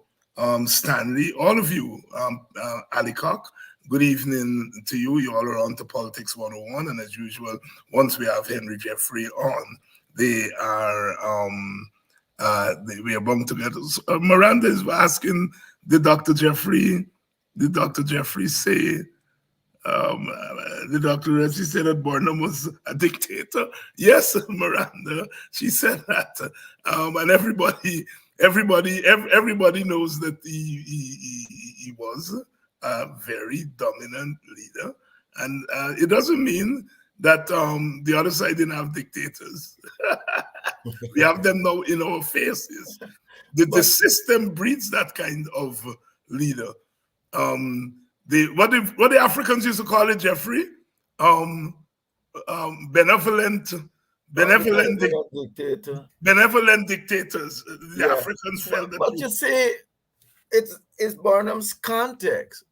Stanley, all of you, Ali Cock, good evening to you. You're all around to Politics 101. And as usual, once we have Henry Jeffrey on, we are bound together. Miranda is asking, did Dr. Jeffrey say, the Dr. Jeffrey said that Burnham was a dictator? Yes, Miranda, she said that. And everybody knows that he was a very dominant leader, and it doesn't mean that the other side didn't have dictators. We have them now in our faces. The system breeds that kind of leader. What the Africans used to call it, Jeffrey, benevolent dictators. The Africans felt that. But you see, it's Burnham's context.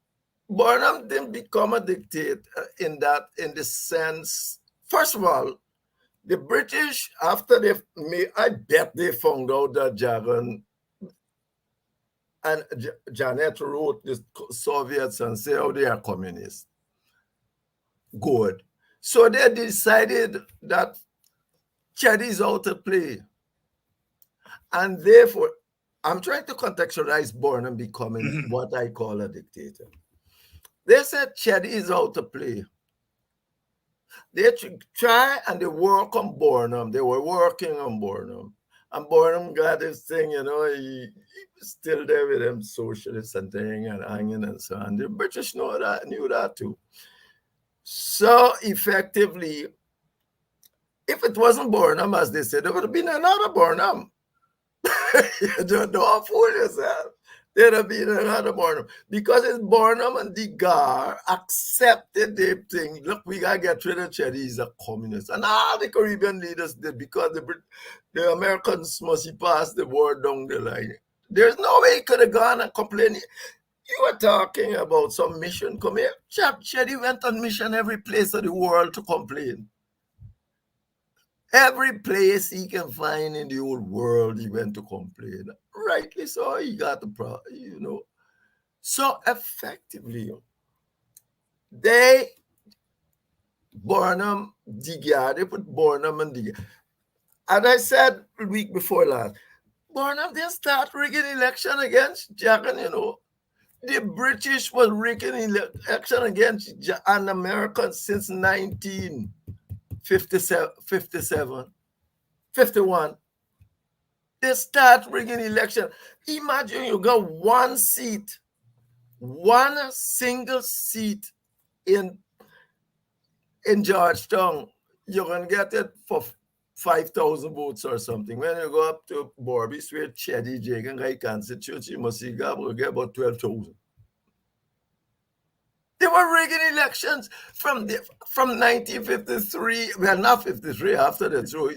Burnham didn't become a dictator in the sense. First of all, the British, after I bet they found out that Janet wrote the Soviets and say, oh, they are communists. Good. So they decided that Chad is out of play. And therefore, I'm trying to contextualize Burnham becoming what I call a dictator. They said Chad is out of play. They try and they work on Burnham. They were working on Burnham. And Burnham got this thing, he was still there with them socialists and thing and hanging and so on. The British knew that too. So effectively, if it wasn't Burnham, as they said, there would have been another Burnham. You don't fool yourself. There'd have been another Burnham. Because it's Burnham and Degar accepted the thing. Look, we got to get rid of Chad. He's a communist. And all the Caribbean leaders did, because the Americans must pass the word down the line. There's no way he could have gone and complained. You were talking about some mission. Come here. Chad went on mission every place of the world to complain. Every place he can find in the whole world, he went to complain. Rightly so, he got the problem, So effectively, they put Burnham and Degar. And I said a week before last, Burnham didn't start rigging election against Jagan, The British was rigging election against an American since 51. They start rigging election. Imagine you got one seat one single seat in Georgetown, you can get it for 5,000 votes or something. When you go up to Borbis, where Chedi Jagan Guy constituency, you must see will get about 12,000. They were rigging elections from 1953. Well, not 53, after that. So,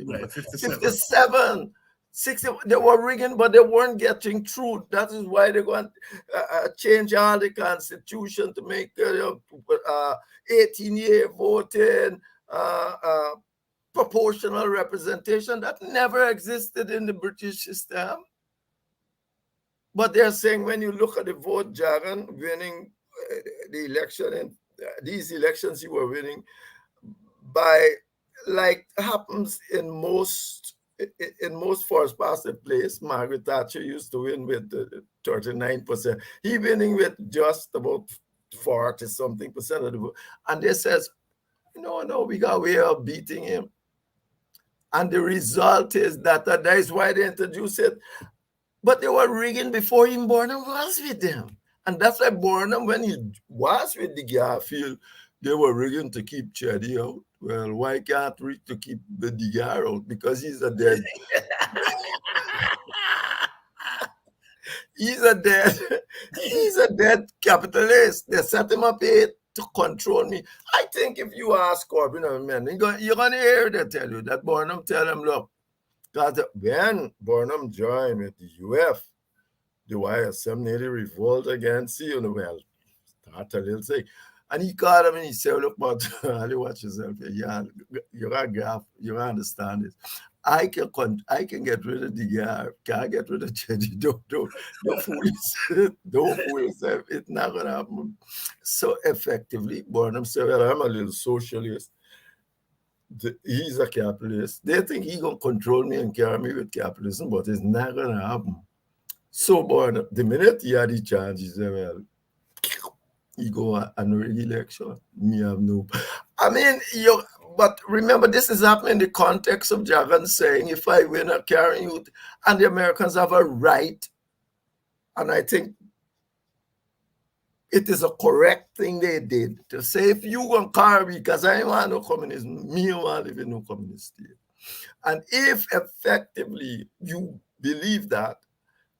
Right, 57. 60, they were rigging, but they weren't getting through. That is why they want to change all the constitution to make 18-year voting, proportional representation. That never existed in the British system. But they're saying when you look at the vote, Jagan winning the election, and these elections you were winning by, like happens in most first past the place. Margaret Thatcher used to win with 39%. He winning with just about 40-something% of the vote. And they says, no, we got a way of beating him. And the result is that is why they introduced it. But they were rigging before him. Burnham was with them. And that's why Burnham, when he was with the Garfield, they were rigging to keep Chedi out. Well, why can't we to keep the Digar out? Because he's a dead. He's a dead capitalist. They set him up here to control me. I think if you ask Corbyn or men, you're gonna hear they tell you that Burnham tell him, look, because when Burnham joined with the UF, the YSM nearly revolt against you, well, start a little thing. And he called him and he said, look, but you watch yourself. Yeah, you're a graph, you understand it. I can get rid of the guy, can't get rid of Chedi. Don't fool yourself. Don't fool yourself. It's not gonna happen. So effectively, Burnham said, well, I'm a little socialist. He's a capitalist. They think he's gonna control me and carry me with capitalism, but it's not gonna happen. So Burnham, the minute he had the chance, he said, well, he go and rig election. Me have no. I mean, but remember, this is happening in the context of Jagan saying, if I win, I carry you, and the Americans have a right. And I think it is a correct thing they did to say, if you gonna carry me, because I want no communism, me want to live in no communist state. And if effectively you believe that,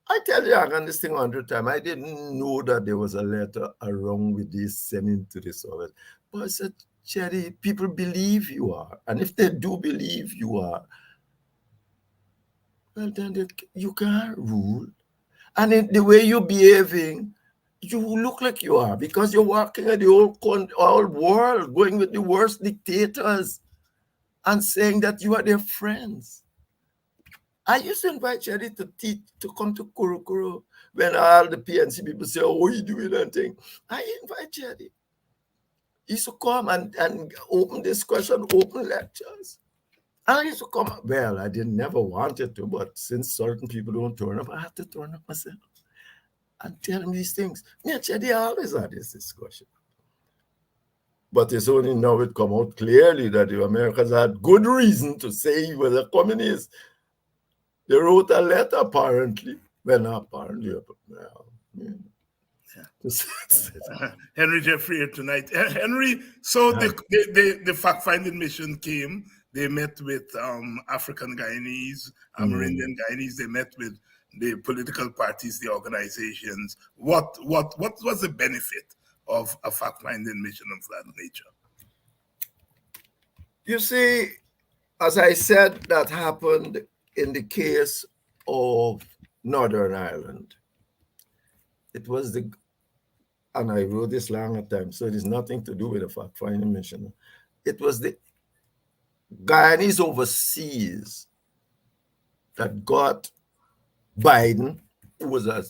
I tell you, I got this thing 100 times. I didn't know that there was a letter around with this sending to the Soviet. But I said, Chedi, people believe you are. And if they do believe you are, well, then you can't rule. And in the way you're behaving, you look like you are, because you're working at the whole world, going with the worst dictators and saying that you are their friends. I used to invite Chedi to come to Kurukuru when all the PNC people say, oh, what are you doing that thing? I invite Chedi. He used to come and open discussion, open lectures. And I used to come. Well, I never wanted to, but since certain people don't turn up, I have to turn up myself and tell them these things. Me and Chedi always had this discussion. But it's only now it come out clearly that the Americans had good reason to say he was a communist. They wrote a letter, apparently. Well, not apparently, but well, yeah. Henry Jeffrey here tonight. Henry, so the fact-finding mission came. They met with African Guyanese, Amerindian Guyanese. They met with the political parties, the organizations. What was the benefit of a fact-finding mission of that nature? You see, as I said, that happened in the case of Northern Ireland. It was and I wrote this long time, so it is nothing to do with the fact-finding mission. It was the Guyanese overseas that got Biden, who was a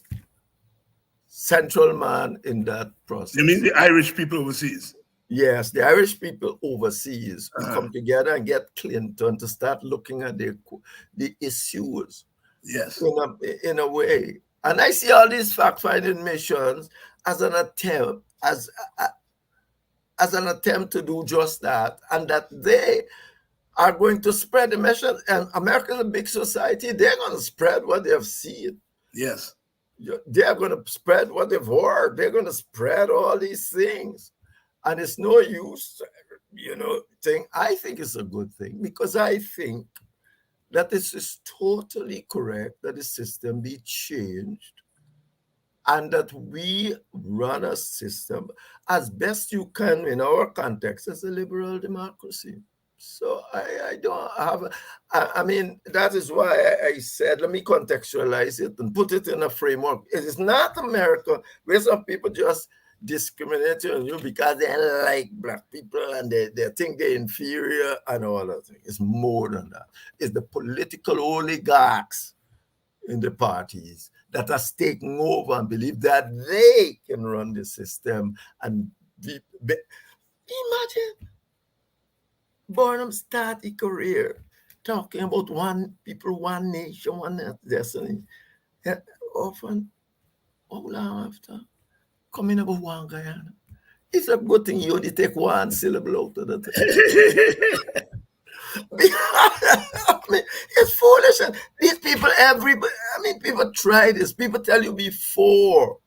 central man in that process. You mean the Irish people overseas? Yes, the Irish people overseas will come together and get Clinton to start looking at the issues. Yes, in a way. And I see all these fact-finding missions as an attempt, as an attempt to do just that, and that they are going to spread the message. And America is a big society; they're going to spread what they have seen. Yes. They're going to spread what they've heard. They're going to spread all these things. And it's no use, I think it's a good thing, because I think that this is totally correct that the system be changed and that we run a system as best you can in our context as a liberal democracy. So I don't have, I mean, that is why I said, let me contextualize it and put it in a framework. It is not America where some people just discriminate on you because they like black people and they think they're inferior and all that thing. It's more than that. It's the political oligarchs in the parties that are taking over and believe that they can run the system. And imagine Barnum start a career talking about one people, one nation, one destiny. Often, how long after? Coming about one Guyana. It's a good thing you only take one syllable out of the I mean, it's foolish. And these people, people try this. People tell you before.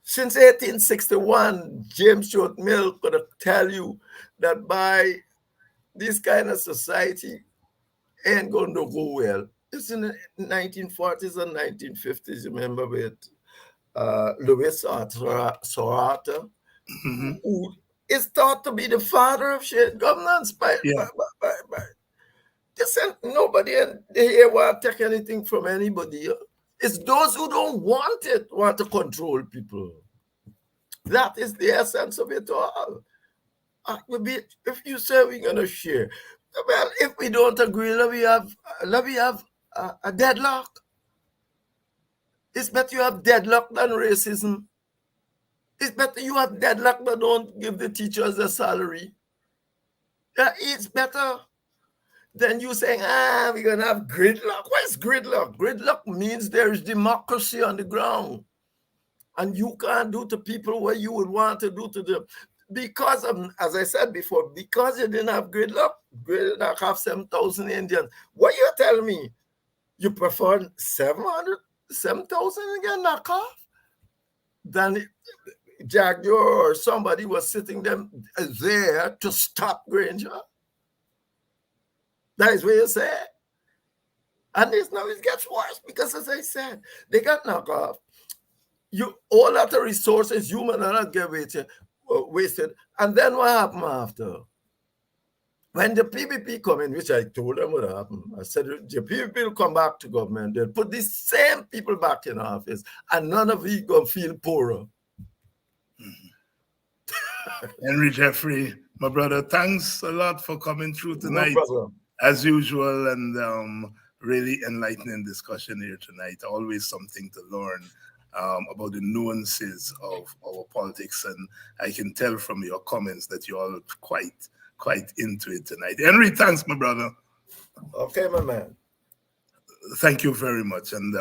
Since 1861, James Stuart Mill could tell you that by this kind of society ain't going to go well. It's in the 1940s and 1950s, remember, with Louis Sorata, who is thought to be the father of shared governance nobody here want to take anything from anybody. It's those who don't want it want to control people. That is the essence of it all. If you say we're going to share, well, if we don't agree, let me have a deadlock. It's better you have deadlock than racism. It's better you have deadlock than don't give the teachers a salary. It's better than you saying, we're going to have gridlock. What is gridlock? Gridlock means there is democracy on the ground. And you can't do to people what you would want to do to them. Because of, as I said before, because you didn't have gridlock have 7,000 Indians. What you tell me? You prefer 7,000 again knockoff? Then Jaguar or somebody was sitting them there to stop Granger? That is what you say. And it gets worse because, as I said, they got knocked off. All that the resources, human are not get wasted. And then what happened after? When the PPP come in, which I told them would happen, I said, the PPP will come back to government. They'll put these same people back in office, and none of you going to feel poorer. Henry Jeffrey, my brother, thanks a lot for coming through tonight. No, as usual, and really enlightening discussion here tonight. Always something to learn about the nuances of our politics, and I can tell from your comments that you're all quite into it tonight. Henry, thanks, my brother. Okay, my man. Thank you very much. And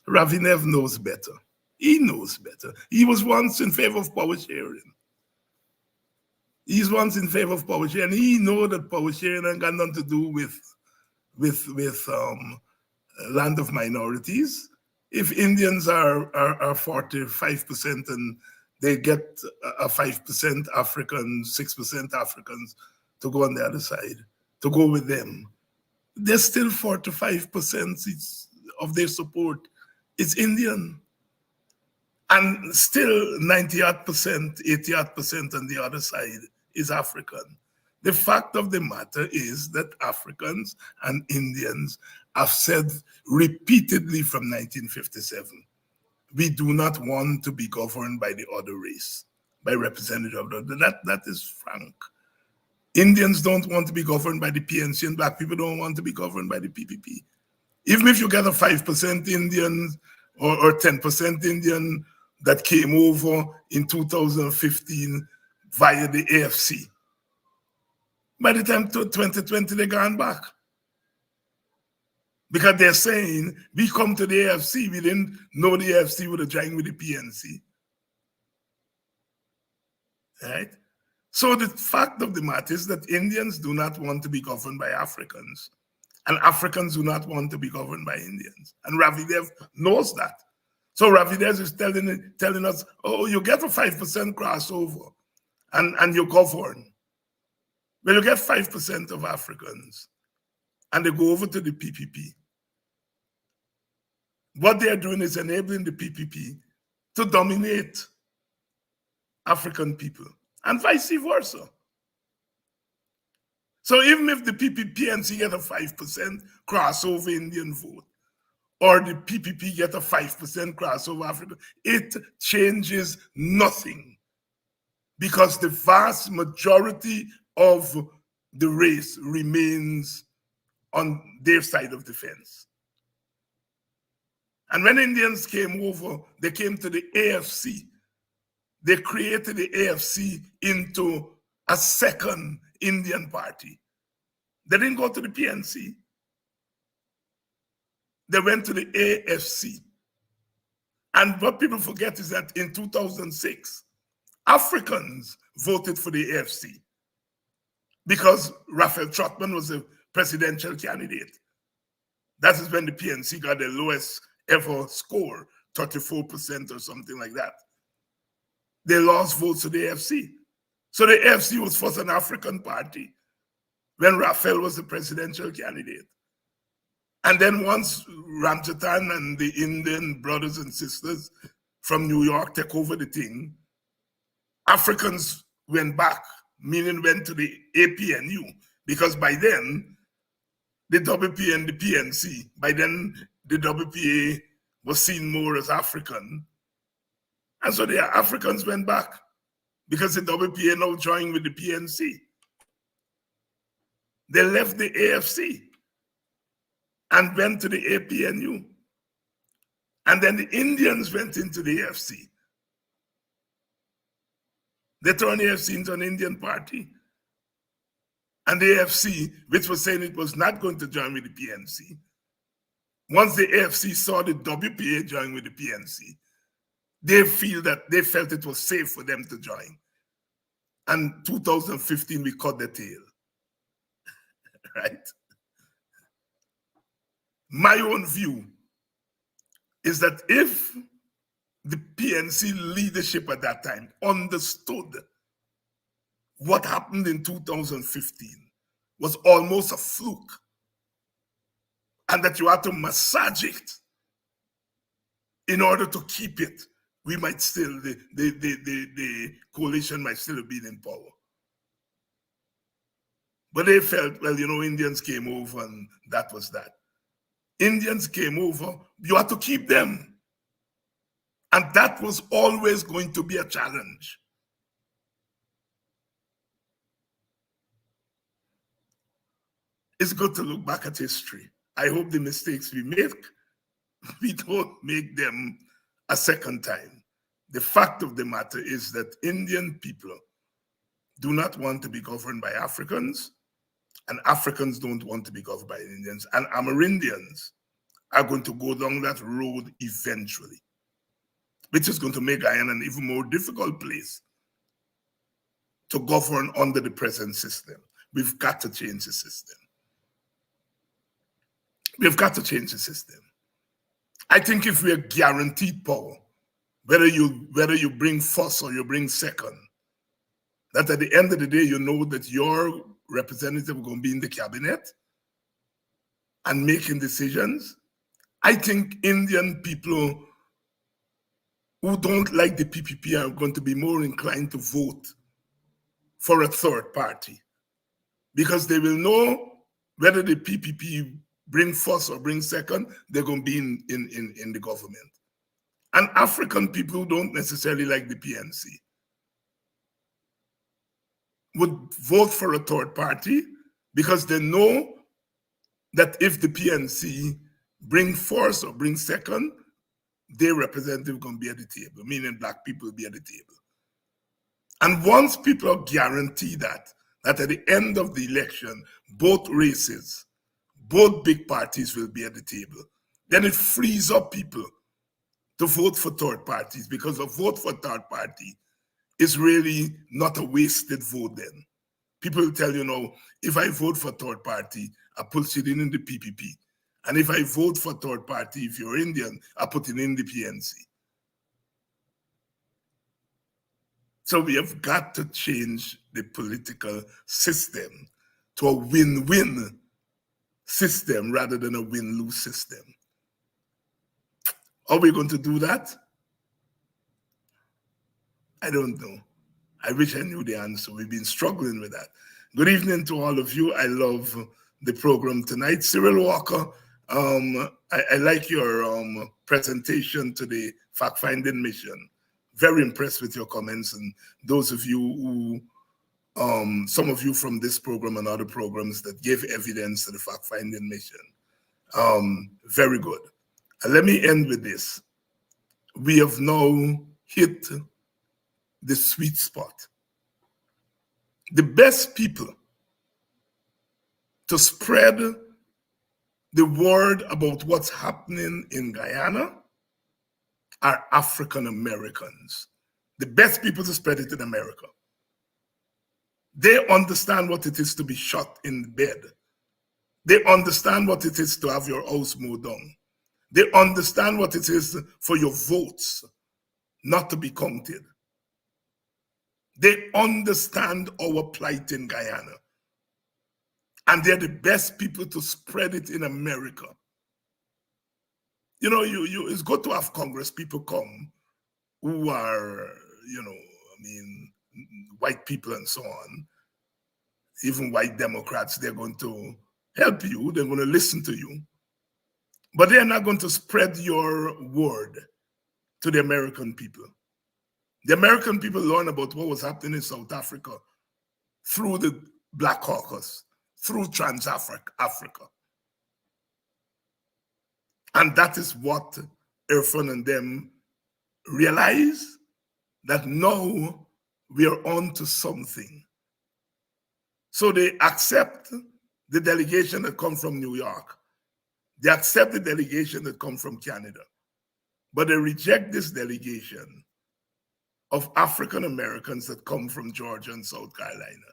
Ravinev knows better. He knows better. He was once in favor of power sharing. He's once in favor of power sharing. He knows that power sharing ain't got nothing to do with land of minorities. If Indians are 45% and they get a 5% African, 6% Africans to go on the other side, to go with them, there's still 4 to 5% of their support is Indian. And still 90-odd%, 80-odd% on the other side is African. The fact of the matter is that Africans and Indians have said repeatedly from 1957, we do not want to be governed by the other race, by representative of that is frank. Indians don't want to be governed by the PNC, and black people don't want to be governed by the PPP. Even if you get a 5% Indian or 10% Indian that came over in 2015 via the AFC, by the time 2020, they're gone back. Because they're saying, we come to the AFC, we didn't know the AFC would have joined with the PNC. Right? So the fact of the matter is that Indians do not want to be governed by Africans. And Africans do not want to be governed by Indians. And Ravidev knows that. So Ravidev is telling us, oh, you get a 5% crossover and you govern. Well, you get 5% of Africans and they go over to the PPP. What they are doing is enabling the PPP to dominate African people and vice versa. So even if the PNC get a 5% crossover Indian vote, or the PPP get a 5% crossover Africa, it changes nothing because the vast majority of the race remains on their side of the fence. And when Indians came over, they came to the AFC. They created the AFC into a second Indian party. They didn't go to the PNC. They went to the AFC. And what people forget is that in 2006, Africans voted for the AFC because Raphael Trotman was a presidential candidate. That is when the PNC got the lowest ever score, 34% or something like that. They lost votes to the AFC. So the AFC was first an African party when Raphael was the presidential candidate. And then once Ramjatan and the Indian brothers and sisters from New York took over the thing, Africans went back, meaning went to the APNU, because by then, the WP and the PNC, by then the WPA was seen more as African. And so the Africans went back because the WPA now joined with the PNC. They left the AFC and went to the APNU. And then the Indians went into the AFC. They turned the AFC into an Indian party. And the AFC, which was saying it was not going to join with the PNC, once the AFC saw the WPA join with the PNC, they felt it was safe for them to join. And 2015, we cut the tail, right? My own view is that if the PNC leadership at that time understood what happened in 2015 was almost a fluke, and that you had to massage it in order to keep it, we might still, the coalition might still have been in power. But they felt, well, Indians came over and that was that. Indians came over, you had to keep them. And that was always going to be a challenge. It's good to look back at history. I hope the mistakes we make, we don't make them a second time. The fact of the matter is that Indian people do not want to be governed by Africans, and Africans don't want to be governed by Indians, and Amerindians are going to go down that road eventually, which is going to make Guyana an even more difficult place to govern under the present system. We've got to change the system. We've got to change the system. I think if we are guaranteed power, whether you bring first or you bring second, that at the end of the day, you know that your representative is going to be in the cabinet and making decisions. I think Indian people who don't like the PPP are going to be more inclined to vote for a third party because they will know whether the PPP bring first or bring second, they're going to be in the government. And African people who don't necessarily like the PNC would vote for a third party because they know that if the PNC bring first or bring second, their representative going to be at the table, meaning Black people will be at the table. And once people are guaranteed that at the end of the election, both races, both big parties will be at the table, then it frees up people to vote for third parties, because a vote for third party is really not a wasted vote then. People will tell you, no, if I vote for third party, I put it in the PPP. And if I vote for third party, if you're Indian, I put it in the PNC. So we have got to change the political system to a win-win system rather than a win-lose system. Are we going to do that? I don't know. I wish I knew the answer. We've been struggling with that. Good evening to all of you. I love the program tonight. Cyril Walker, I like your presentation to the fact-finding mission. Very impressed with your comments, and those of you who, some of you from this program and other programs that gave evidence to the fact-finding mission. Very good. Let me end with this. We have now hit the sweet spot. The best people to spread the word about what's happening in Guyana are African Americans. The best people to spread it in America. They understand what it is to be shot in bed. They understand what it is to have your house mowed down. They understand what it is for your votes not to be counted. They understand our plight in Guyana. And they're the best people to spread it in America. You know, it's good to have Congress people come who are, you know, I mean, white people and so on. Even white Democrats, they're going to help you. They're going to listen to you. But they're not going to spread your word to the American people. The American people learn about what was happening in South Africa through the Black Caucus, through Trans-Africa. And that is what Irfan and them realize, that now we are on to something. So they accept the delegation that come from New York. They accept the delegation that come from Canada. But they reject this delegation of African Americans that come from Georgia and South Carolina,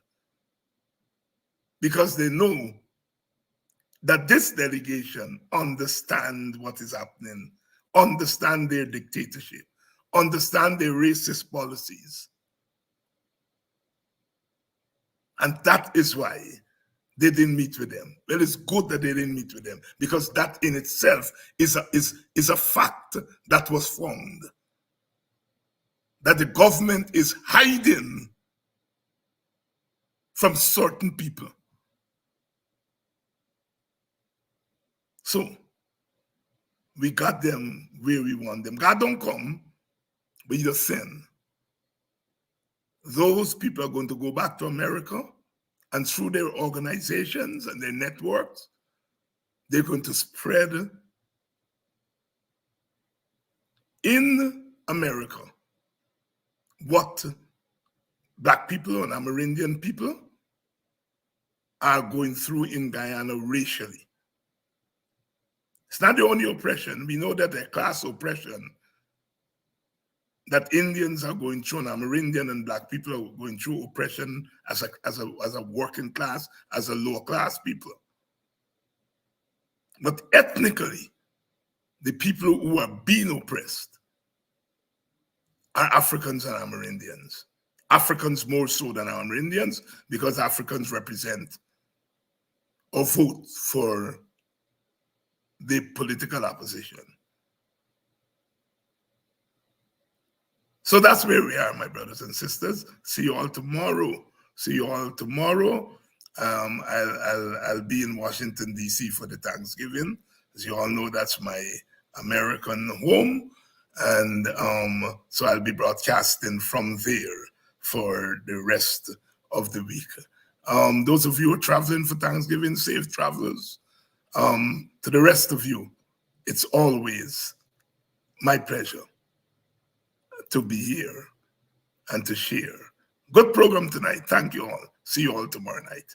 because they know that this delegation understand what is happening, understand their dictatorship, understand their racist policies. And that is why they didn't meet with them. Well, it's good that they didn't meet with them, because that in itself is a fact that was found, that the government is hiding from certain people. So we got them where we want them. God don't come, but you just send. Those people are going to go back to America, and through their organizations and their networks, they're going to spread in America what Black people and Amerindian people are going through in Guyana racially. It's not the only oppression. We know that the class oppression that Indians are going through, and Amerindian and Black people are going through oppression as a working class, as a lower class people. But ethnically, the people who are being oppressed are Africans and Amerindians. Africans more so than Amerindians, because Africans represent or vote for the political opposition. So that's where we are, my brothers and sisters. See you all tomorrow. See you all tomorrow. I'll be in Washington, D.C. for the Thanksgiving. As you all know, that's my American home. And so I'll be broadcasting from there for the rest of the week. Those of you who are traveling for Thanksgiving, safe travelers. To the rest of you, it's always my pleasure to be here and to share. Good program tonight. Thank you all. See you all tomorrow night.